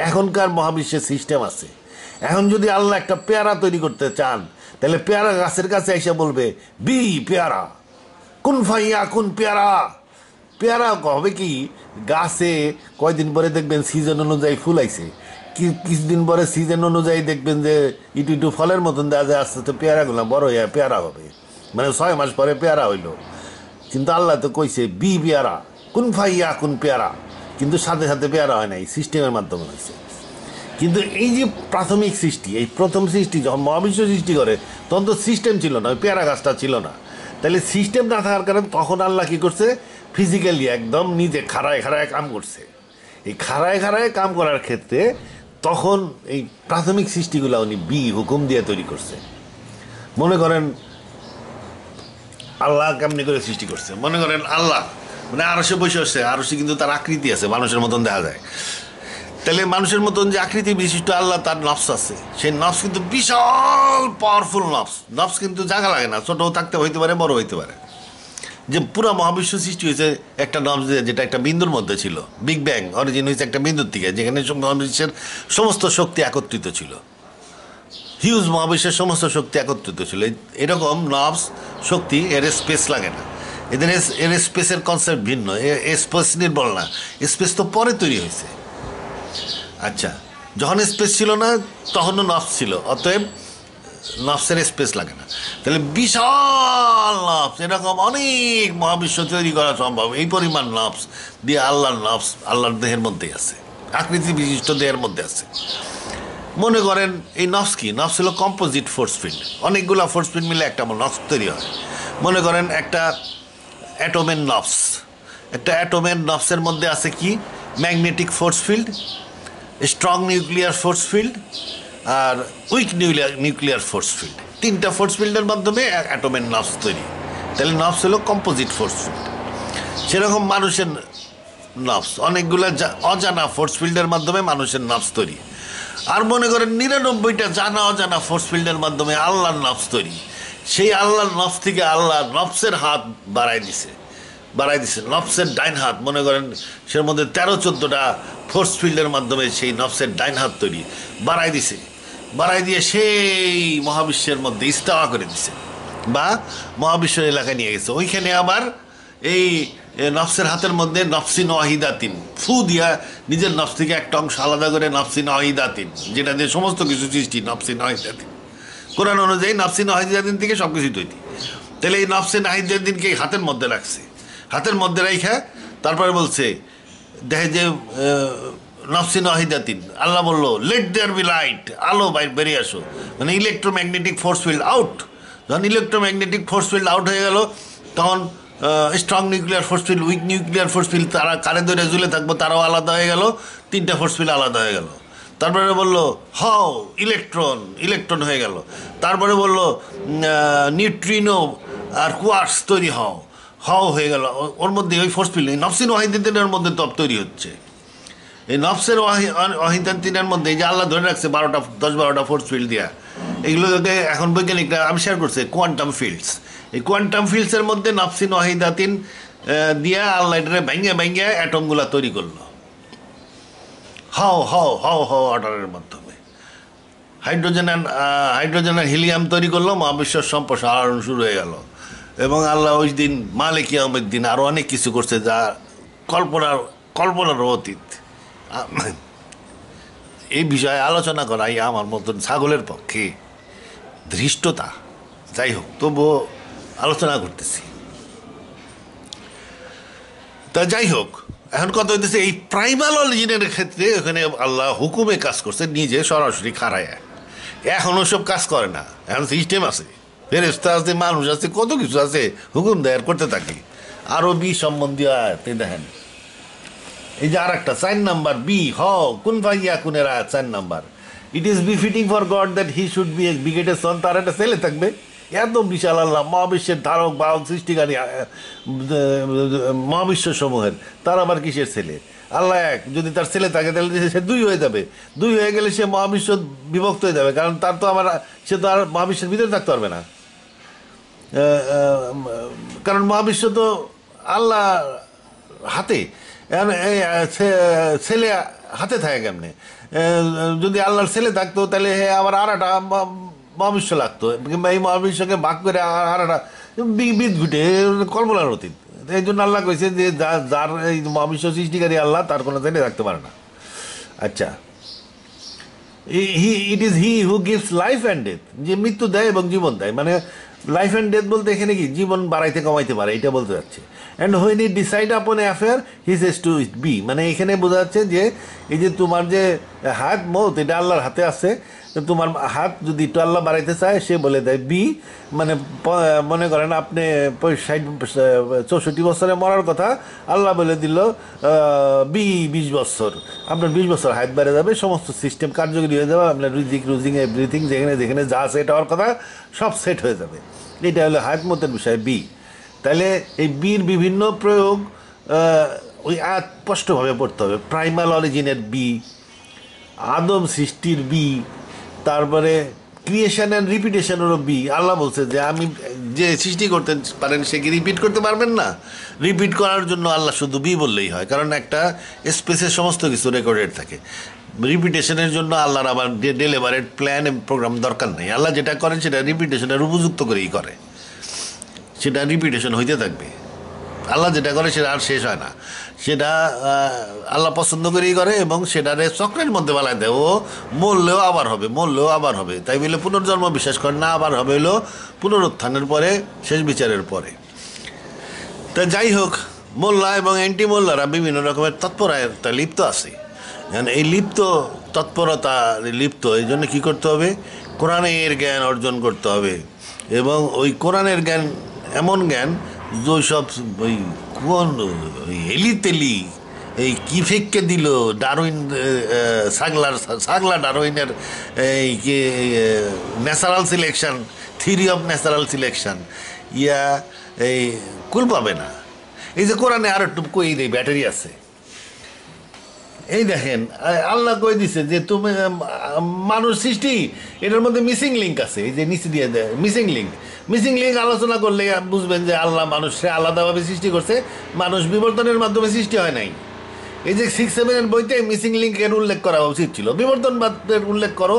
এখনকার মহাবিশ্বের সিস্টেম আছে। এখন যদি আল্লাহ একটা পেয়ারা তৈরি করতে চান, তাহলে পেয়ারা গাছের কাছে এসে বলবে বি পেয়ারা, কোন ফাইয়া কোন পেয়ারা। পেয়ারা হবে কি, গাছে কয়দিন পরে দেখবেন সিজন অনুযায়ী ফুল আইছে, কিছুদিন পরে সিজন অনুযায়ী দেখবেন যে ইটু ফলের মতন দেওয়া যায়, আস্তে আস্তে পেয়ারাগুলো বড় হয়ে পেয়ারা হবে, মানে 6 মাস পরে পেয়ারা হইল। কিন্তু আল্লাহ তো কইছে বি পেয়ারা, কোন ফাইয়া কোন পেয়ারা, কিন্তু সাথে সাথে পেয়ারা হয় নাই, সিস্টেমের মাধ্যমে হয়েছে। কিন্তু এই যে প্রাথমিক সৃষ্টি, এই প্রথম সৃষ্টি যখন মহাবিশ্ব সৃষ্টি করে, তখন তো সিস্টেম ছিল না, ওই পেয়ারা গাছটা ছিল না। তাহলে সিস্টেম না থাকার কারণে তখন আল্লাহ কী করছে, ফিজিক্যালি একদম নিজে খাড়ায় খাড়ায় কাম করছে। এই খাড়ায় খাড়ায় কাম করার ক্ষেত্রে তখন এই প্রাথমিক সৃষ্টিগুলো উনি বি হুকুম দিয়ে তৈরি করছে। মনে করেন আল্লাহ কেমনি করে সৃষ্টি করছে, মনে করেন আল্লাহ মানে আরশে বসে আসছে, আরশে কিন্তু তার আকৃতি আছে, মানুষের মতন দেখা যায়। তাহলে মানুষের মতন যে আকৃতি বিশিষ্ট আল্লাহ, তার নফস আছে, সেই নফস কিন্তু বিশাল পাওয়ারফুল নফস কিন্তু জায়গা লাগে না, ছোটও থাকতে হইতে পারে, বড় হইতে পারে। যে পুরো মহাবিশ্ব সৃষ্টি হয়েছে একটা নফস, যেটা একটা বিন্দুর মধ্যে ছিল। বিগ ব্যাং অরিজিন হয়েছে একটা বিন্দুর থেকে, যেখানে মহাবিশ্বের সমস্ত শক্তি একত্রিত ছিল, হিউজ মহাবিশ্বের সমস্ত শক্তি একত্রিত ছিল। এরকম নফস শক্তি, এর স্পেস লাগে না, এর স্পেসের কনসেপ্ট ভিন্ন, স্পেস নির্ভর না, স্পেস তো পরে তৈরি হয়েছে। আচ্ছা, যখন স্পেস ছিল না তখনও নফস ছিল, অতএব নফসের স্পেস লাগে না। তাহলে বিশাল নফস, এরকম অনেক মহাবিশ্ব তৈরি করা সম্ভব। এই পরিমাণ নফস দিয়ে আল্লাহর দেহের মধ্যেই আছে, আকৃতি বিশিষ্ট দেহের মধ্যে আছে। মনে করেন এই নফস কি, নফস হলো কম্পোজিট ফোর্স ফিল্ড, অনেকগুলো ফোর্স ফিল্ড মিলে একটা নফস তৈরি হয়। মনে করেন একটা অ্যাটমের নফস, একটা অ্যাটমের নফসের মধ্যে আছে কি, magnetic force field, strong nuclear force field আর উইক নিউক্লিয়ার ফোর্স ফিল্ড। 3টা ফোর্স ফিল্ডের মাধ্যমে অ্যাটমের নফস তৈরি। তাহলে নফস হলো কম্পোজিট ফোর্স ফিল্ড। সেরকম মানুষের নফস, অনেকগুলো অজানা ফোর্স ফিল্ডের মাধ্যমে মানুষের নফস তৈরি। আর মনে করেন 99টা জানা অজানা ফোর্স ফিল্ডের মাধ্যমে আল্লাহর নফস তৈরি। সেই আল্লাহর নফস থেকে আল্লাহ নফসের হাত বাড়াই দিছে, নফসের ডাইন হাত। মনে করেন সের মধ্যে 13-14টা ফোর্স ফিল্ডের মাধ্যমে সেই নফসের ডাইন হাত তৈরি বাড়াই দিছে। বাড়াই দিয়ে সেই মহাবিশ্বের মধ্যে ইস্তাওয়া করে দিছে, বা মহাবিশ্বের এলাকায় নিয়ে গেছে। ওইখানে আবার এই নফসের হাতের মধ্যে নফসিন ওয়াহিদাতিন ফু দিয়া নিজের নফস থেকে একটা অংশ আলাদা করে নফসিন ওয়াহিদাতিন, যেটা দিয়ে সমস্ত কিছু সৃষ্টি, নফসিন ওয়াহিদাতিন। কোরআন অনুযায়ী নফসিন ওয়াহিদাতিন থেকে সব কিছু তৈরি। তাহলে এই নফসিন ওয়াহিদাতিনকে হাতের মধ্যে রাখছে, হাতের মধ্যে রাখা তারপরে বলছে দেখে যে নফসিন ওয়াহিদাতিন, আল্লাহ বললো লেট দেয়ার বি লাইট, আলো বেরিয়ে আসো, মানে ইলেকট্রোম্যাগনেটিক ফোর্স ফিল্ড আউট। যখন ইলেকট্রোম্যাগনেটিক ফোর্স ফিল্ড আউট হয়ে গেল, তখন strong nuclear force field, week nuclear force field, তারা কারে ধরে ঝুলে থাকবো তারাও আলাদা হয়ে গেল, তিনটা ফোর্স ফিল্ড আলাদা হয়ে গেল। তারপরে বললো হাও ইলেকট্রন, ইলেকট্রন হয়ে গেল। তারপরে বললো নিউট্রিনো আর কোয়ার্টস তৈরি হও, হাও হয়ে গেল। ওর মধ্যে ওই ফোর্স ফিল্ড নফসিন ওয়াহিদাতিনের মধ্যে তপ তৈরি হচ্ছে। এই নফসের ওয়াহিদাতিনের মধ্যে যে আল্লাহ ধরে রাখছে 10-12টা ফোর্স ফিল্ড দিয়া, এগুলোকে এখন বৈজ্ঞানিকরা আবিষ্কার করছে কোয়ান্টাম ফিল্ডস। এই কোয়ান্টাম ফিল্ডসের মধ্যে নফসিন ওয়াহিদাতিন দিয়া আল্লাহ এটারে ভেঙে অ্যাটমগুলা তৈরি করলো হাও হাও হাও হাও অর্ডারের মাধ্যমে। হাইড্রোজেন আর হিলিয়াম তৈরি করলো, মহাবিশ্বের সম্প্রসারণ শুরু হয়ে গেল। এবং আল্লাহ ওই দিন মালিক কিয়ামতের দিন আরও অনেক কিছু করছে যা কল্পনার অতীত। এই বিষয়ে আলোচনা করাই আমার মতন ছাগলের পক্ষে ধৃষ্টতা। যাই হোক, তবুও আলোচনা করতেছি। তা যাই হোক, এখন কথা হইতেছে এই প্রাইমাল অরিজিনের ক্ষেত্রে ওখানে আল্লাহ হুকুমে কাজ করছে, নিজে সরাসরি খাড়ায়। এখন ওসব কাজ করে না, এখন সিস্টেম আছে, ফেরেশতা আছে, মানুষ আছে, কত কিছু আছে, হুকুম দায়ের করতে থাকি। আরও বি সম্বন্ধীয় আয়াতে দেখেন, এই যে আর একটা 4 নাম্বার বি হ কোন ভাইয়া কোনের আয়াত 4 number, it is befitting for God that he should be begotten son, তার একটা ছেলে থাকবে। এত বিশাল আল্লাহ, মহাবিশ্বের ধারক বাহক সৃষ্টিকারী, মহাবিশ্ব সমূহের, তার আবার কিসের ছেলে? আল্লাহ এক, যদি তার ছেলে থাকে তাহলে সে 2 হয়ে যাবে, 2 হয়ে গেলে সে মহাবিশ্ব বিভক্ত হয়ে যাবে, কারণ তার তো সে তো আর মহাবিশ্বের ভিতরে থাকতে পারবে না, কারণ মহাবিশ্ব তো আল্লাহ হাতে। ছেলে হাতে থাকে কেমনে? যদি আল্লাহর ছেলে থাকতো তাহলে আবার আর একটা মহাবিশ্ব লাগতো, কিংবা এই মহাবিশ্বকে ভাগ করে আর একটা বিদ ঘুটে, কল্পনার অতীত। এই জন্য আল্লাহ কইছে যে যার এই মহাবিশ্ব সৃষ্টিকারী আল্লাহ, তার কোনো ছেলে থাকতে পারে না। আচ্ছা, it is he who gives life and death, যে মৃত্যু দেয় এবং জীবন দেয়। মানে লাইফ অ্যান্ড ডেথ বলতে এখানে কি জীবন বাড়াইতে কমাইতে পারে, এটা বলতে যাচ্ছে। And when he decide upon a affair he says to it be, মানে এখানে বোঝা যাচ্ছে যে এই যে তোমার যে হাত মৌত, এটা আল্লাহর হাতে আছে। তোমার হাত যদি একটু আল্লাহ বাড়াইতে চায়, সে বলে দেয় বি। মানে মনে করেন আপনি 64 বছরে মরার কথা, আল্লাহ বলে দিল বি 20 বছর, আপনার 20 বছর হাত বেড়ে যাবে, সমস্ত সিস্টেম কার্যকরী হয়ে যাবে, আপনার রুজিং এভরিথিং যেখানে যেখানে যা আছে এটা হওয়ার কথা সব সেট হয়ে যাবে। এটা হলো হায়াত মতের বিষয় বি। তাহলে এই বির বিভিন্ন প্রয়োগ ওই স্পষ্টভাবে পড়তে হবে। প্রাইমাল অরিজিনের বি, আদম সৃষ্টির বি, তারপরে ক্রিয়েশন অ্যান্ড রিপিটেশনেরও বি। আল্লাহ বলছে যে আমি যে সৃষ্টি করতে পারেন সে কি রিপিট করতে পারবেন না? রিপিট করার জন্য আল্লাহ শুধু বি বললেই হয়, কারণ একটা স্পেসে সমস্ত কিছু রেকর্ডেড থাকে। রিপিটেশনের জন্য আল্লাহর আবার ডেলিভারেড প্ল্যান প্রোগ্রাম দরকার নেই। আল্লাহ যেটা করেন সেটা রিপিটেশনের উপযুক্ত করেই করে, সেটা রিপিটেশন হইতে থাকবে। আল্লাহ যেটা করে সেটা আর শেষ হয় না, সেটা আল্লাহ পছন্দ করেই করে, এবং সেটারে চক্রের মধ্যে বানায় দেয়। ও মরলেও আবার হবে, মরলেও আবার হবে, তাই বলে পুনর্জন্ম বিশ্বাস করে না। আবার হবে হলো পুনরুত্থানের পরে, শেষ বিচারের পরে। তা যাই হোক, মোল্লা এবং অ্যান্টি মোল্লারা বিভিন্ন রকমের তৎপরতা লিপ্ত আছে। এই তৎপরতা লিপ্ত, এই জন্য কী করতে হবে? কোরআনের জ্ঞান অর্জন করতে হবে। এবং ওই কোরআনের জ্ঞান এমন জ্ঞান যেসব ওই কোন হেলিতেলি এই কি ফেককে দিল ডারউইন, ছাগলা ডারউইনের এই natural selection, theory of natural selection, yeah এই কুল পাবে না। এই যে কোরআনে আর একটু কই দেয় ব্যাটারি আছে, এই দেখেন আল্লাহ কই দিছে যে তুমি মানুষ সৃষ্টি, এটার মধ্যে মিসিং লিঙ্ক আছে। এই যে নিচে দিয়ে দেয় মিসিং লিঙ্ক আলোচনা করলে বুঝবেন যে আল্লাহ মানুষকে আলাদাভাবে সৃষ্টি করছে, মানুষ বিবর্তনের মাধ্যমে সৃষ্টি হয় নাই। এই যে 6-7 বইতে মিসিং লিঙ্কের উল্লেখ করা উচিত ছিল। বিবর্তনবাদের উল্লেখ করো,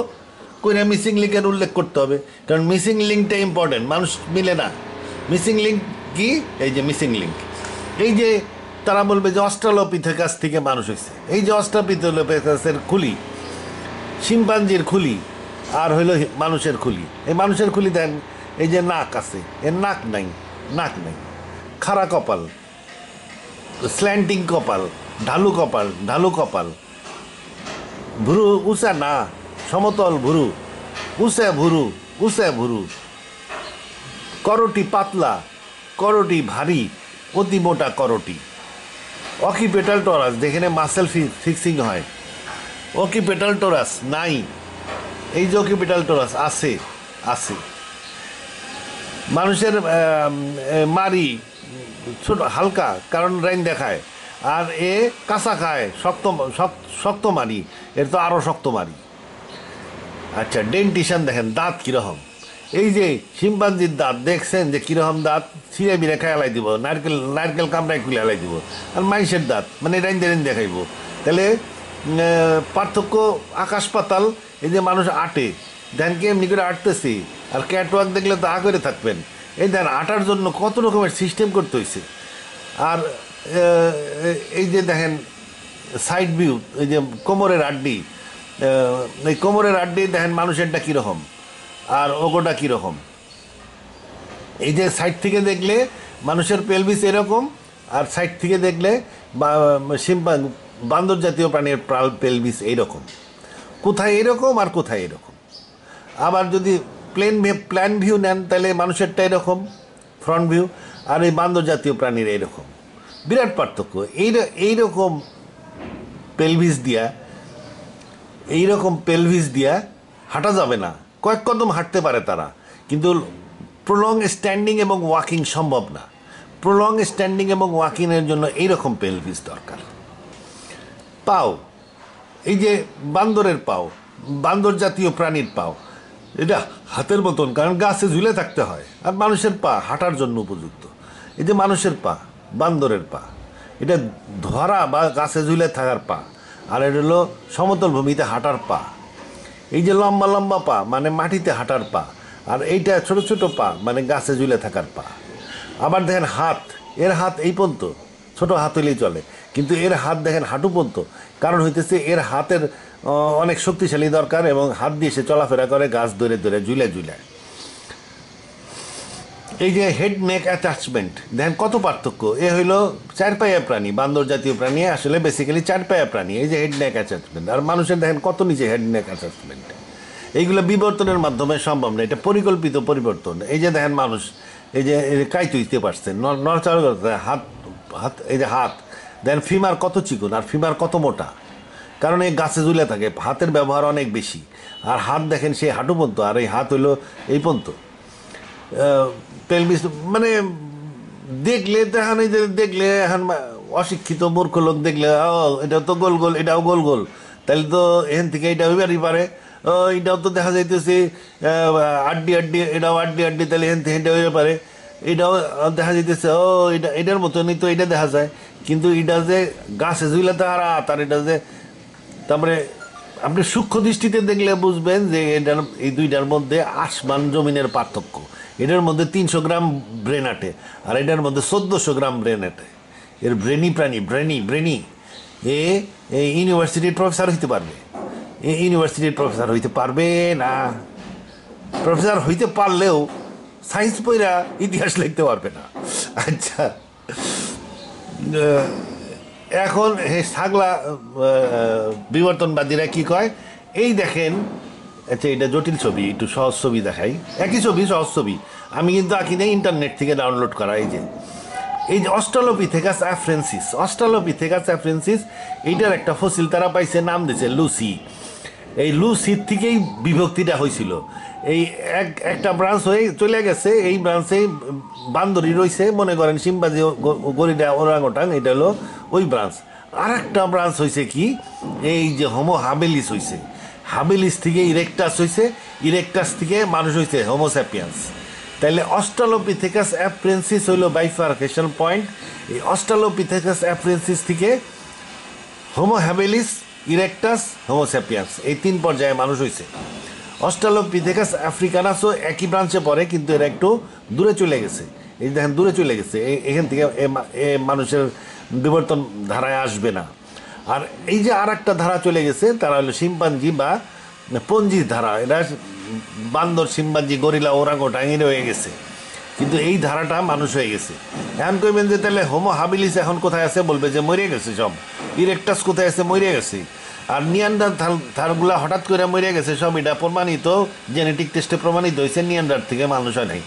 কইরা মিসিং লিঙ্কের উল্লেখ করতে হবে, কারণ মিসিং লিঙ্কটা ইম্পর্টেন্ট, মানুষ মিলে না। মিসিং লিঙ্ক কি? এই যে মিসিং লিঙ্ক, এই যে তারা বলবে যে অস্ট্রালোপিথেকাস থেকে মানুষ হয়েছে, এই যে অস্ট্রালোপিথেকাসের খুলি, শিম্পাঞ্জির খুলি, আর হইল মানুষের খুলি। এই মানুষের খুলি দেন, এই যে নাক আছে, এর নাক নাই, নাক নাই, খাড়া কপাল, স্ল্যান্টিং কপাল, ঢালু কপাল, ঢালু কপাল, ভুরু উঁচা না, সমতল ভুরু, উঁচা ভুরু, উঁচা ভুরু, করটি পাতলা, করটি ভারী, অতি মোটা করটি। অকিপেটাল টরাস, যেখানে মাসেল ফিক্সিং হয়, অকিপেটাল টরাস নাই। এই যে অকিপেটাল টরাস আছে, আছে। মানুষের মারি ছোট হালকা, কারণ রাইন দেখায়, আর এ কাঁচা খায়, শক্ত শক্ত মারি, এর তো আরও শক্ত মারি। আচ্ছা, ডেন্টিশন দেখেন দাঁত কীরকম, এই যে শিম্পাঞ্জির দাঁত দেখছেন যে কীরকম দাঁত, ছিঁড়ে বিড়ে খেয়ালাই দিব, নারকেল নারকেল কামড়ায় খুলে হেলাই দিব। আর মানুষের দাঁত মানে রাইন দেখাইব। তাহলে পার্থক্য আকাশ পাতাল। এই যে মানুষ আটে, ধ্যান কে এমনি করে আটতেছি, আর ক্যাটওয়াক দেখলে তো করে থাকবেন। এই ধ্যান আটার জন্য কত রকমের সিস্টেম করতে হয়েছে। আর এই যে দেখেন সাইড ভিউ, এই যে কোমরের আড্ডি, এই কোমরের আড্ডি দেখেন মানুষেরটা কীরকম আর ওগোটা কীরকম। এই যে সাইড থেকে দেখলে মানুষের পেলভিস এরকম, আর সাইড থেকে দেখলে বান্দর জাতীয় প্রাণীর পেলভিস এইরকম। কোথায় এরকম আর কোথায় এরকম। আবার যদি প্ল্যান ভিউ নেন, তাহলে মানুষেরটা এরকম ফ্রন্ট ভিউ, আর এই বান্দর জাতীয় প্রাণীর এইরকম। বিরাট পার্থক্য। এইরকম পেলভিস দিয়া, এইরকম পেলভিস দিয়া হাঁটা যাবে না। কয়েক কদম হাঁটতে পারে তারা, কিন্তু প্রলং স্ট্যান্ডিং এবং ওয়াকিং সম্ভব না। প্রলং স্ট্যান্ডিং এবং ওয়াকিংয়ের জন্য এইরকম পেলভিস দরকার। পাও, এই যে বান্দরের পাও, বান্দর জাতীয় প্রাণীর পাও, এটা হাতের মতন, কারণ গাছে ঝুলে থাকতে হয়। আর মানুষের পা হাঁটার জন্য উপযুক্ত। এই যে মানুষের পা, বান্দরের পা, এটা ধরা বা গাছে ঝুলে থাকার পা, আর এটা হলো সমতল ভূমিতে হাঁটার পা। এই যে লম্বা লম্বা পা মানে মাটিতে হাঁটার পা, আর এইটা ছোট ছোট পা মানে গাছে ঝুলে থাকার পা। আবার দেখেন হাত, এর হাত এই পর্যন্ত, ছোট হাত হইলেই চলে, কিন্তু এর হাত দেখেন হাঁটু পর্যন্ত। কারণ হইতেছে এর হাতের অনেক শক্তিশালী দরকার, এবং হাত দিয়ে সে চলাফেরা করে গাছ ধরে ধরে ঝুলে ঝুলে। এই যে হেড নেক অ্যাটাচমেন্ট দেখেন কত পার্থক্য। এ হইল চার পায়া প্রাণী, বান্দর জাতীয় প্রাণী আসলে বেসিক্যালি চার পায়া প্রাণী। এই যে হেড নেক অ্যাটাচমেন্ট, আর মানুষের দেখেন কত নিচে হেড নেক অ্যাটাচমেন্ট। এইগুলো বিবর্তনের মাধ্যমে সম্ভব না, এটা পরিকল্পিত পরিবর্তন। এই যে দেখেন মানুষ, এই যে কাইতে হইতে পারছেন, নড়চড় করতে, হাত হাত, এই যে হাত দেখেন ফিমার কত চিকন আর ফিমার কত মোটা, কারণ এই গাছে ঝুলে থাকে, হাতের ব্যবহার অনেক বেশি। আর হাত দেখেন সেই হাঁটু পর্যন্ত, আর এই হাত হইলো এই পর্যন্ত। পেলভিস মানে দেখলে দেখেন, এই যে দেখলে এখন অশিক্ষিত মূর্খ লোক দেখলে, এটা তো গোল গোল, এটাও গোল গোল, তাহলে তো এখান থেকে এটা হইবারই পারে। এটাও তো দেখা যাইতেছে আড্ডি আড্ডি, এটাও আড্ডি আড্ডি, তাহলে এখান থেকে এটা হইতে পারে। এটাও দেখা যাইতেছে এটা এটার মতনই তো এটা দেখা যায়, কিন্তু এটা যে গাছে ঝুলে তাহারা, তার এটা যে, তারপরে আপনি সূক্ষ্ম দৃষ্টিতে দেখলে বুঝবেন যে এটার এই দুইটার মধ্যে আসমান জমিনের পার্থক্য। এটার মধ্যে 300 গ্রাম ব্রেন আটে, আর এটার মধ্যে 1400 গ্রাম ব্রেন আটে। এর ব্রেনি প্রাণী, ব্রেনি এ ইউনিভার্সিটির প্রফেসর হইতে পারবে, এ ইউনিভার্সিটির প্রফেসর হইতে পারবে না। প্রফেসর হইতে পারলেও সায়েন্স পড়া ইতিহাস লিখতে পারবে না। আচ্ছা, এখন ছাগলা বিবর্তনবাদীরা কি কয়, এই দেখেন, আচ্ছা এটা জটিল ছবি, একটু সহজ ছবি দেখাই। একই ছবি, সহজ ছবি, আমি কিন্তু আঁকি নেই, ইন্টারনেট থেকে ডাউনলোড করা। এই যে অস্ট্রালোপিথেকাস অ্যাফ্রেন্সিস, অস্ট্রালোপিথেকাস অ্যাফ্রেন্সিস, এইটার একটা ফসিল তারা পাইছে, নাম দিয়েছে লুসি। এই লুসির থেকেই বিভক্তিটা হয়েছিল। এই একটা ব্রাঞ্চ হয়ে চলে গেছে, এই ব্রাঞ্চে বান্দরি রয়েছে, মনে করেন সিম্পাঞ্জি, গরিলা, ওরাংওটাং, এটা হলো ওই ব্রাঞ্চ। আর একটা ব্রাঞ্চ হয়েছে কি, এই যে হোমো হাবেলিস হয়েছে, হাবেলিস থেকে ইরেকটাস হয়েছে, ইরেকটাস থেকে মানুষ হয়েছে হোমোস্যাপিয়েন্স। তাহলে অস্ট্রালোপিথেকাস অ্যাফ্রেন্সিস হইল বাইফার্কেশন পয়েন্ট। এই অস্ট্রালোপিথেকাস অ্যাফ্রেন্সিস থেকে হোমো হ্যাবেলিস, ইরেকটাস, হোমোস্যাপিয়েন্স, এই 3 পর্যায়ে মানুষ হয়েছে। অস্ট্রালোপিথেকাস আফ্রিকানাসও একই ব্রাঞ্চে পড়ে, কিন্তু এরা একটু দূরে চলে গেছে। এই দেখেন দূরে চলে গেছে, এখান থেকে মানুষের বিবর্তন ধারায় আসবে না। আর এই যে আর একটা ধারা চলে গেছে, তারা হলো শিম্পাঞ্জি বা পঞ্জির ধারা। এরা বান্দর, শিম্পাঞ্জি, গরিলা, ওরাংওটাং এর হয়ে গেছে, কিন্তু এই ধারাটা মানুষ হয়ে গেছে। এখন কইবেন যে তাহলে হোমো হাবিলিস এখন কোথায় আছে, বলবে যে মরে গেছে সব। ইরেকটাস কোথায় আছে, মরে গেছে। আর নিয়ান্ডারথালগুলা হঠাৎ করে মরে গেছে সব, এটা প্রমাণিত, জেনেটিক টেস্টে প্রমাণিত হয়েছে নিয়ান্ডার থেকে মানুষ হয় নাই।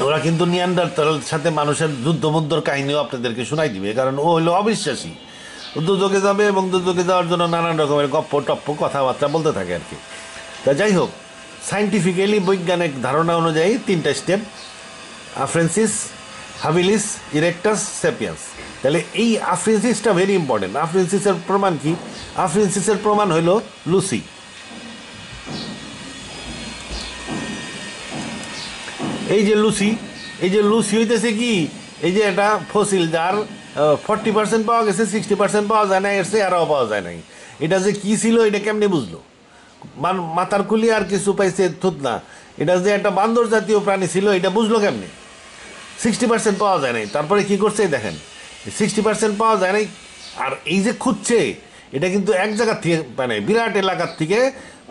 ওরা কিন্তু নিয়ান্ডারথাল সাথে মানুষের যুদ্ধমুদ্ধর কাহিনীও আপনাদেরকে শোনাই দিবে, কারণ ও হলো অবিশ্বাসী। দুদকে যাবে এবং দুদকে যাওয়ার জন্য নানান রকমের গপ্প টপ্প কথাবার্তা বলতে থাকে আর কি। তা যাই হোক, সাইন্টিফিক্যালি বৈজ্ঞানিক ধারণা অনুযায়ী 3টা স্টেপ: আফ্রেন্সিস, হাবিলিস, ইরেক্টাস, সেপিয়ান্স। তাহলে এই আফ্রেন্সিসটা ভেরি ইম্পর্টেন্ট। আফ্রেন্সিসের প্রমাণ কি? আফ্রেন্সিসের প্রমাণ হইল লুসি। এই যে লুসি, এই যে লুসি হইতেছে কি, এই যে এটা ফসিল, যার 40% পাওয়া গেছে, 60% পাওয়া যায় না, এর চেয়ে আরও পাওয়া যায় নাই। এটা যে কি ছিল, এটা কেমনে বুঝলো? মাথার খুলি আর কিছু পাইছে থুতনা। এটা যে একটা বান্দর জাতীয় প্রাণী ছিল, এটা বুঝলো কেমনে? 60% পাওয়া যায় নাই। তারপরে কি করছে দেখেন, 60% পাওয়া যায় নাই। আর এই যে খুঁজছে, এটা কিন্তু এক জায়গার থেকে, মানে বিরাট এলাকার থেকে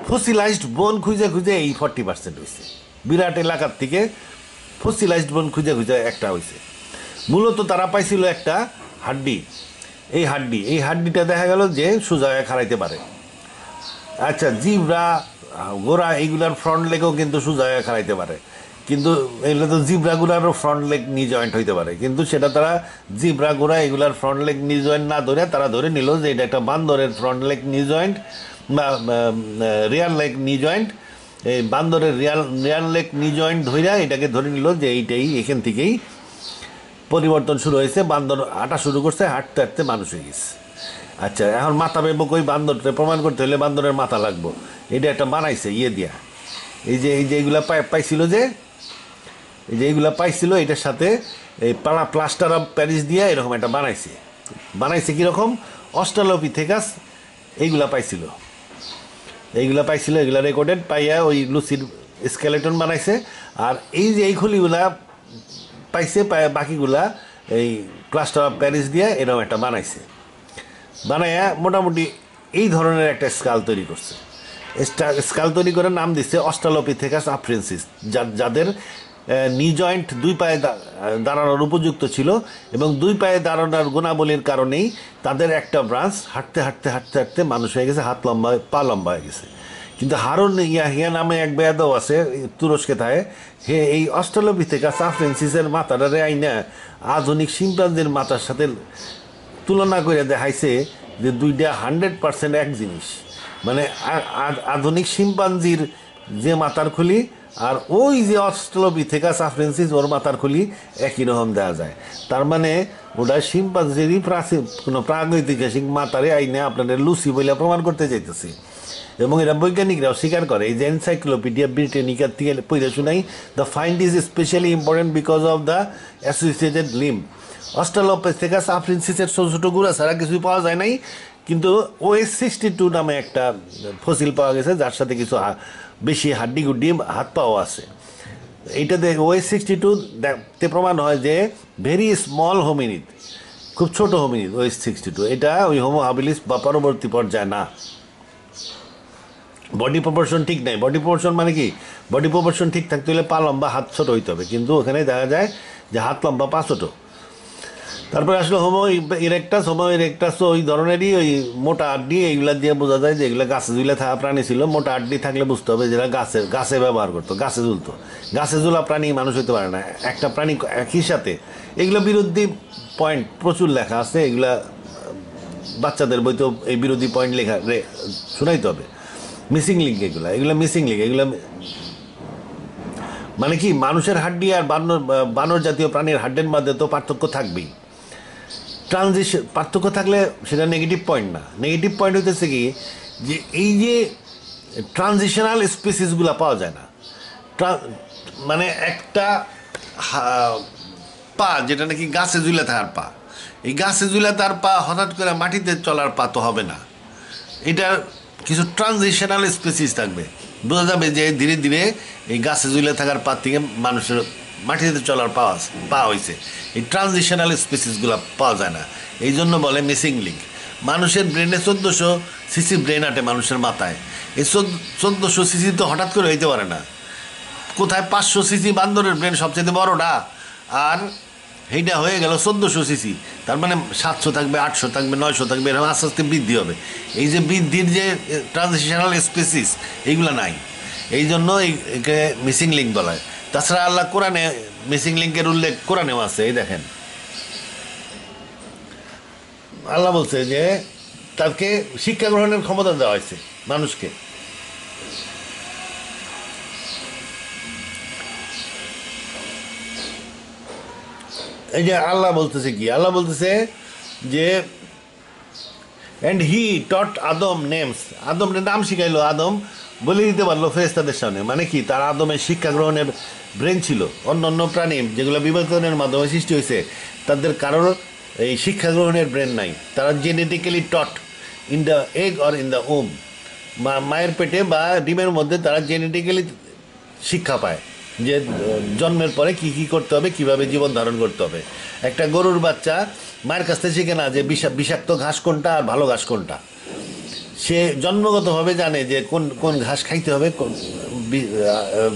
ফসিলাইজড বোন খুঁজে খুঁজে এই 40% হয়েছে। বিরাট এলাকার থেকে ফসিলাইজড বোন খুঁজে খুঁজে একটা হয়েছে। মূলত তারা পাইছিল একটা হাড্ডি। এই হাড্ডিটা দেখা গেল যে সোজা খাড়াইতে পারে। আচ্ছা, জিব্রা, গোড়া, এইগুলার ফ্রন্ট লেগও কিন্তু সোজা খাড়াইতে পারে, কিন্তু এগুলো তো জিব্রাগুলারও ফ্রন্ট লেগ নি জয়েন্ট হইতে পারে, কিন্তু সেটা তারা জিব্রা, গোড়া এগুলার ফ্রন্ট লেগ নি জয়েন্ট না ধরে তারা ধরে নিল যে এটা একটা বান্দরের ফ্রন্ট লেগ নি জয়েন্ট বা রিয়াল লেগ নি জয়েন্ট। এই বান্দরের রিয়াল লেগ নি জয়েন্ট ধইরা এটাকে ধরে নিল যে এইটাই, এখান থেকেই পরিবর্তন শুরু হয়েছে। বান্দর হাঁটা শুরু করছে, হাঁটতে হাঁটতে মানুষ হয়ে গেছে। আচ্ছা, এখন মাথা পেবো কই? বান্দরটা প্রমাণ করতে হলে বান্দরের মাথা লাগবো। এটা একটা বানাইছে দিয়া, এই যে এইগুলা পাইছিল, যে এই যে এইগুলা পাইছিল, এটার সাথে এই প্লাস্টার অফ প্যারিস দিয়ে এরকম একটা বানাইছে কীরকম? অস্ট্রালোপিথেকাস এইগুলা পাইছিল, এগুলা রেকর্ডেড পাইয়া ওই লুসির স্কেলেটন বানাইছে। আর এই যে এই খুলিগুলা পাইছে, বাকিগুলা এই প্লাস্টার অফ প্যারিস দিয়ে এরকম একটা বানাইয়া মোটামুটি এই ধরনের একটা স্কাল তৈরি করছে। স্কাল তৈরি করে নাম দিচ্ছে অস্ট্রালোপিথেকাস আফ্রেন্সিস, যাদের নি জয়েন্ট 2 পায়ে দাঁড়ানোর উপযুক্ত ছিল, এবং 2 পায়ে দাঁড়ানোর গুণাবলীর কারণেই তাদের একটা ব্রাঞ্চ হাঁটতে হাঁটতে হাঁটতে হাঁটতে মানুষ হয়ে গেছে, হাত লম্বা, পা লম্বা হয়ে গেছে। কিন্তু হারুন ইয়াহিয়া নামে এক বেয়াদও আছে তুরস্কে থাকে, হে এই অস্ট্রালোপিথেকাস আফ্রেন্সিসের মাথাটারে আইনা আধুনিক শিম্পাঞ্জির মাথার সাথে তুলনা করে দেখাইছে যে দুইটা 100% এক জিনিস। মানে আধুনিক শিম্পাঞ্জির যে মাথার খুলি আর ওই যে অস্ট্রালোপিথেকাস আফ্রেন্সিস, ওর মাথার খুলি একই রকম দেওয়া যায়। তার মানে ওটা শিম্পাঞ্জিরই কোনো প্রাগৈতিহাসিক মাথারে আইনে আপনাদের লুসি বলে প্রমাণ করতে চাইতেছে। এবং এরা বৈজ্ঞানিকরাও স্বীকার করে। এই যে এনসাইক্লোপিডিয়া ব্রিটানিকার থেকে পড়ে শুনাই, the find is specially important because of the associated limb. Australopithecus আফ্রেন্সিসের ছোটো ছোটো গুঁড়া ছাড়া কিছুই পাওয়া যায় নাই, কিন্তু OS62 নামে একটা ফসিল পাওয়া গেছে, যার সাথে কিছু বেশি হাড্ডি গুড্ডি হাত পাওয়া আছে। এইটাতে OS62 তে প্রমাণ হয় যে ভেরি স্মল হোমিনিড, খুব ছোট হোমিনিড OS62। এটা ওই হোমো হাবিলিস বা পরবর্তী পর্যায়ে না। বডি প্রপোর্শন ঠিক নাই। বডি প্রপোর্শন মানে কি? বডি প্রপোর্শন ঠিক থাকতে হলে পা লম্বা, হাত ছোট হইতে হবে, কিন্তু ওখানে দেখা যায় যে হাত লম্বা, পা ছোট। তারপরে আসলে হোমো ইরেক্টাস ওই ধরনেরই, ওই মোটা আড্ডি, এইগুলা দিয়ে বোঝা যায় যে এগুলো গাছে ঝুলে থাকা প্রাণী ছিল। মোটা আড্ডি থাকলে বুঝতে হবে যেটা গাছে ব্যবহার করতো, গাছে ঝুলতো। গাছে ঝুলা প্রাণী মানুষ হইতে পারে না একটা প্রাণী একই সাথে। এগুলো বিরোধী পয়েন্ট প্রচুর লেখা আছে, এগুলা বাচ্চাদের বইতেও এই বিরোধী পয়েন্ট লেখা শোনাইতে হবে। মিসিং লিঙ্ক, এগুলো মিসিং লিঙ্ক। এগুলো মানে কি, মানুষের হাড্ডি আর বানর জাতীয় প্রাণীর হাড্ডির মধ্যে তো পার্থক্য থাকবেই। পার্থক্য থাকলে সেটা নেগেটিভ পয়েন্ট না। নেগেটিভ পয়েন্ট হইতেছে কি, যে এই যে ট্রানজিশনাল স্পিসিসগুলো পাওয়া যায় না। মানে একটা পা যেটা নাকি গাছে ঝুলে থাকার পা, এই গাছে ঝুলে তার পা হঠাৎ করে মাটিতে চলার পা তো হবে না। এটা কিছু ট্রানজিশনাল স্পেসিস থাকবে, বোঝা যাবে যে ধীরে ধীরে এই গাছে ঝুলে থাকার পার থেকে মানুষের মাটিতে চলার পাওয়া হয়েছে। এই ট্রানজিশনাল স্পেসিসগুলো পাওয়া যায় না, এই জন্য বলে মিসিং লিঙ্ক। মানুষের ব্রেনে 1400 সিসি ব্রেন আটে মানুষের মাথায়। এই 1400 সিসি তো হঠাৎ করে হইতে পারে না। কোথায় 500 সিসি বান্দরের ব্রেন সবচেয়ে বড়টা, আর এইটা হয়ে গেল 1400 সিসি। তার মানে 700 থাকবে, 800 থাকবে, 900 থাকবে, এরকম আস্তে আস্তে বৃদ্ধি হবে। এই যে বৃদ্ধির যে ট্রানজিশনাল স্পেসিস এইগুলো নাই, এই জন্য একে মিসিং লিঙ্ক বলা হয়। তাছাড়া আল্লাহ কোরআনে মিসিং লিঙ্কের উল্লেখ কোরআনেও আছে। এই দেখেন আল্লাহ বলছে যে তাকে শিক্ষা গ্রহণের ক্ষমতা দেওয়া হয়েছে মানুষকে। এই যে আল্লাহ বলতেছে কি, আল্লাহ বলতেছে যে and he taught Adam names, আদমের নাম শিখাইলো, আদম বলে দিতে পারলো ফেরেশতাদের সামনে। মানে কি, তার আদমের শিক্ষা গ্রহণের ব্রেন ছিল। অন্য অন্য প্রাণী যেগুলো বিবর্তনের মাধ্যমে সৃষ্টি হয়েছে তাদের কারোর এই শিক্ষা গ্রহণের ব্রেন নাই। তারা genetically taught in the egg or in the womb, মায়ের পেটে বা ডিমের মধ্যে তারা জেনেটিক্যালি শিক্ষা পায় যে জন্মের পরে কি কি করতে হবে, কিভাবে জীবন ধারণ করতে হবে। একটা গরুর বাচ্চা মায়ের কাছ থেকে শিখে না যে বিষাক্ত ঘাস কোনটা আর ভালো ঘাস কোনটা। সে জন্মগতভাবে জানে যে কোন কোন ঘাস খাইতে হবে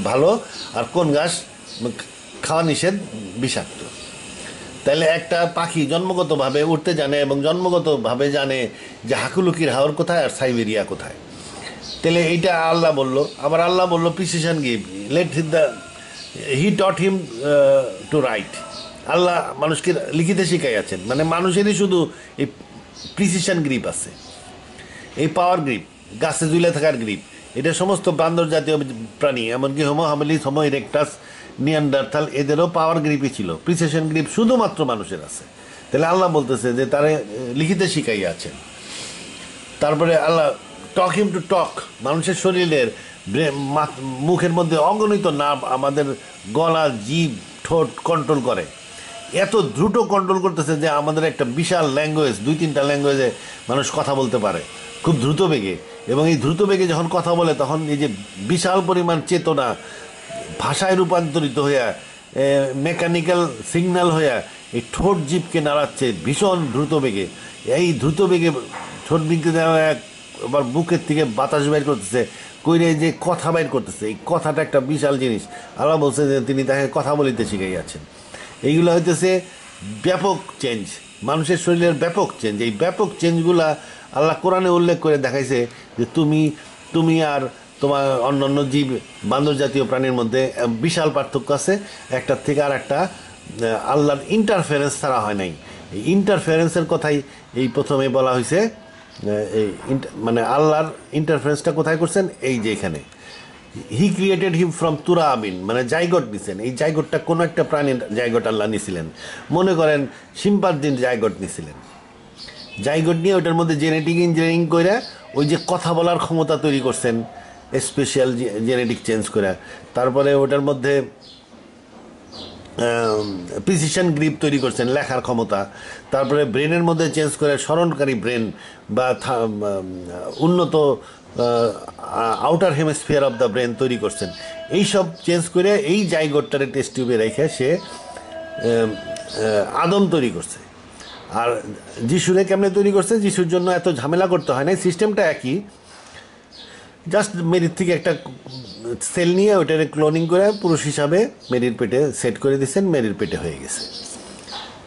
ভালো, আর কোন ঘাস খাওয়া নিষেধ, বিষাক্ত। তাহলে একটা পাখি জন্মগতভাবে উঠতে জানে এবং জন্মগতভাবে জানে যে হাকুলুকির হাওর কোথায় আর সাইবেরিয়া কোথায়। তাহলে এইটা আল্লাহ বললো। আবার আল্লাহ বললো precision give, he taught him to write. আল্লাহ মানুষকে লিখিতে শিখাইয়াছেন। মানে মানুষেরই শুধু এই প্রিসিশন গ্রিপ আছে, এই পাওয়ার গ্রিপ, গাছে ঝুলে থাকার গ্রিপ, এটা সমস্ত বান্দর জাতীয় প্রাণী, এমনকি হোমো হামিলিস, হোমো ইরেক্টাস, নিয়ান্ডারথাল, এদেরও পাওয়ার গ্রিপই ছিল। প্রিসিশন গ্রিপ শুধুমাত্র মানুষের আছে। তাহলে আল্লাহ বলতেছে যে তারা লিখিতে শিখাইয়াছেন। তারপরে আল্লাহ টক হিম টু টক, মানুষের শরীরের মুখের মধ্যে অগণিত নার্ভ আমাদের গলা, জিভ, ঠোঁট কন্ট্রোল করে। এত দ্রুত কন্ট্রোল করতেছে যে আমাদের একটা বিশাল ল্যাঙ্গুয়েজ, 2-3টা ল্যাঙ্গুয়েজে মানুষ কথা বলতে পারে খুব দ্রুত বেগে। এবং এই দ্রুত বেগে যখন কথা বলে তখন এই যে বিশাল পরিমাণ চেতনা ভাষায় রূপান্তরিত হইয়া, মেকানিক্যাল সিগন্যাল হইয়া এই ঠোঁট জিভকে নাড়াচ্ছে ভীষণ দ্রুত বেগে। এই দ্রুত বেগে ঠোঁট বিঁকে দেওয়া আবার বুকের থেকে বাতাস বের করতেছে, কইরে যে কথা বের করতেছে। এই কথাটা একটা বিশাল জিনিস। আল্লাহ বলছে যে তিনি তাকে কথা বলিতে শিখাইয়াছেন। এইগুলো হইতেছে ব্যাপক চেঞ্জ, মানুষের শরীরের ব্যাপক চেঞ্জ। এই ব্যাপক চেঞ্জগুলা আল্লাহ কোরআনে উল্লেখ করে দেখাইছে যে তুমি আর তোমার অন্যান্য জীব, বান্দর জাতীয় প্রাণীর মধ্যে বিশাল পার্থক্য আছে। একটার থেকে আর একটা আল্লাহর ইন্টারফারেন্স ছাড়া হয় নাই। এই ইন্টারফারেন্সের কথাই এই প্রথমে বলা হয়েছে। এই মানে আল্লাহর ইন্টারফারেন্সটা কোথায় করছেন, এই যে এখানে হি ক্রিয়েটেড হিম ফ্রম তুরা আমিন, মানে জাইগট নিছেন। এই জাইগটটা কোনো একটা প্রাণীর জাইগট আল্লাহ নিছিলেন। মনে করেন শিম্পাঞ্জির জাইগট নিছিলেন। জাইগট নিয়ে ওইটার মধ্যে জেনেটিক ইঞ্জিনিয়ারিং করে ওই যে কথা বলার ক্ষমতা তৈরি করছেন, স্পেশাল জেনেটিক চেঞ্জ করে। তারপরে ওটার মধ্যে প্রিসিশন গ্রিপ তৈরি করছেন, লেখার ক্ষমতা। তারপরে ব্রেনের মধ্যে চেঞ্জ করে স্মরণকারী ব্রেন বা উন্নত outer hemisphere of the brain তৈরি করছেন। এইসব চেঞ্জ করে এই জাইগোটটারে টেস্ট টিউবে রেখে সে আদম তৈরি করছে। আর যিশুরে কেমনে তৈরি করছে, যিশুর জন্য এত ঝামেলা করতে হয় না, সিস্টেমটা একই। জাস্ট মেরির থেকে একটা সেল নিয়ে ওইটারে ক্লোনিং করে পুরুষ হিসাবে মেরির পেটে সেট করে দিয়েছেন, মেরির পেটে হয়ে গেছে।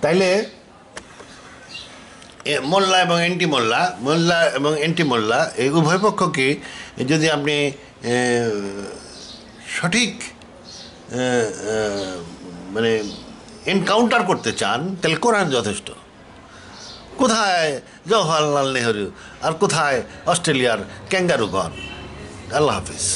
তাইলে মোল্লা এবং অ্যান্টি মোল্লা এই উভয় পক্ষকে যদি আপনি সঠিক মানে এনকাউন্টার করতে চান তাহলে কোরআন যথেষ্ট। কোথায় জওহরলাল নেহরু আর কোথায় অস্ট্রেলিয়ার ক্যাঙ্গারুগণ? আল্লাহ হাফিজ।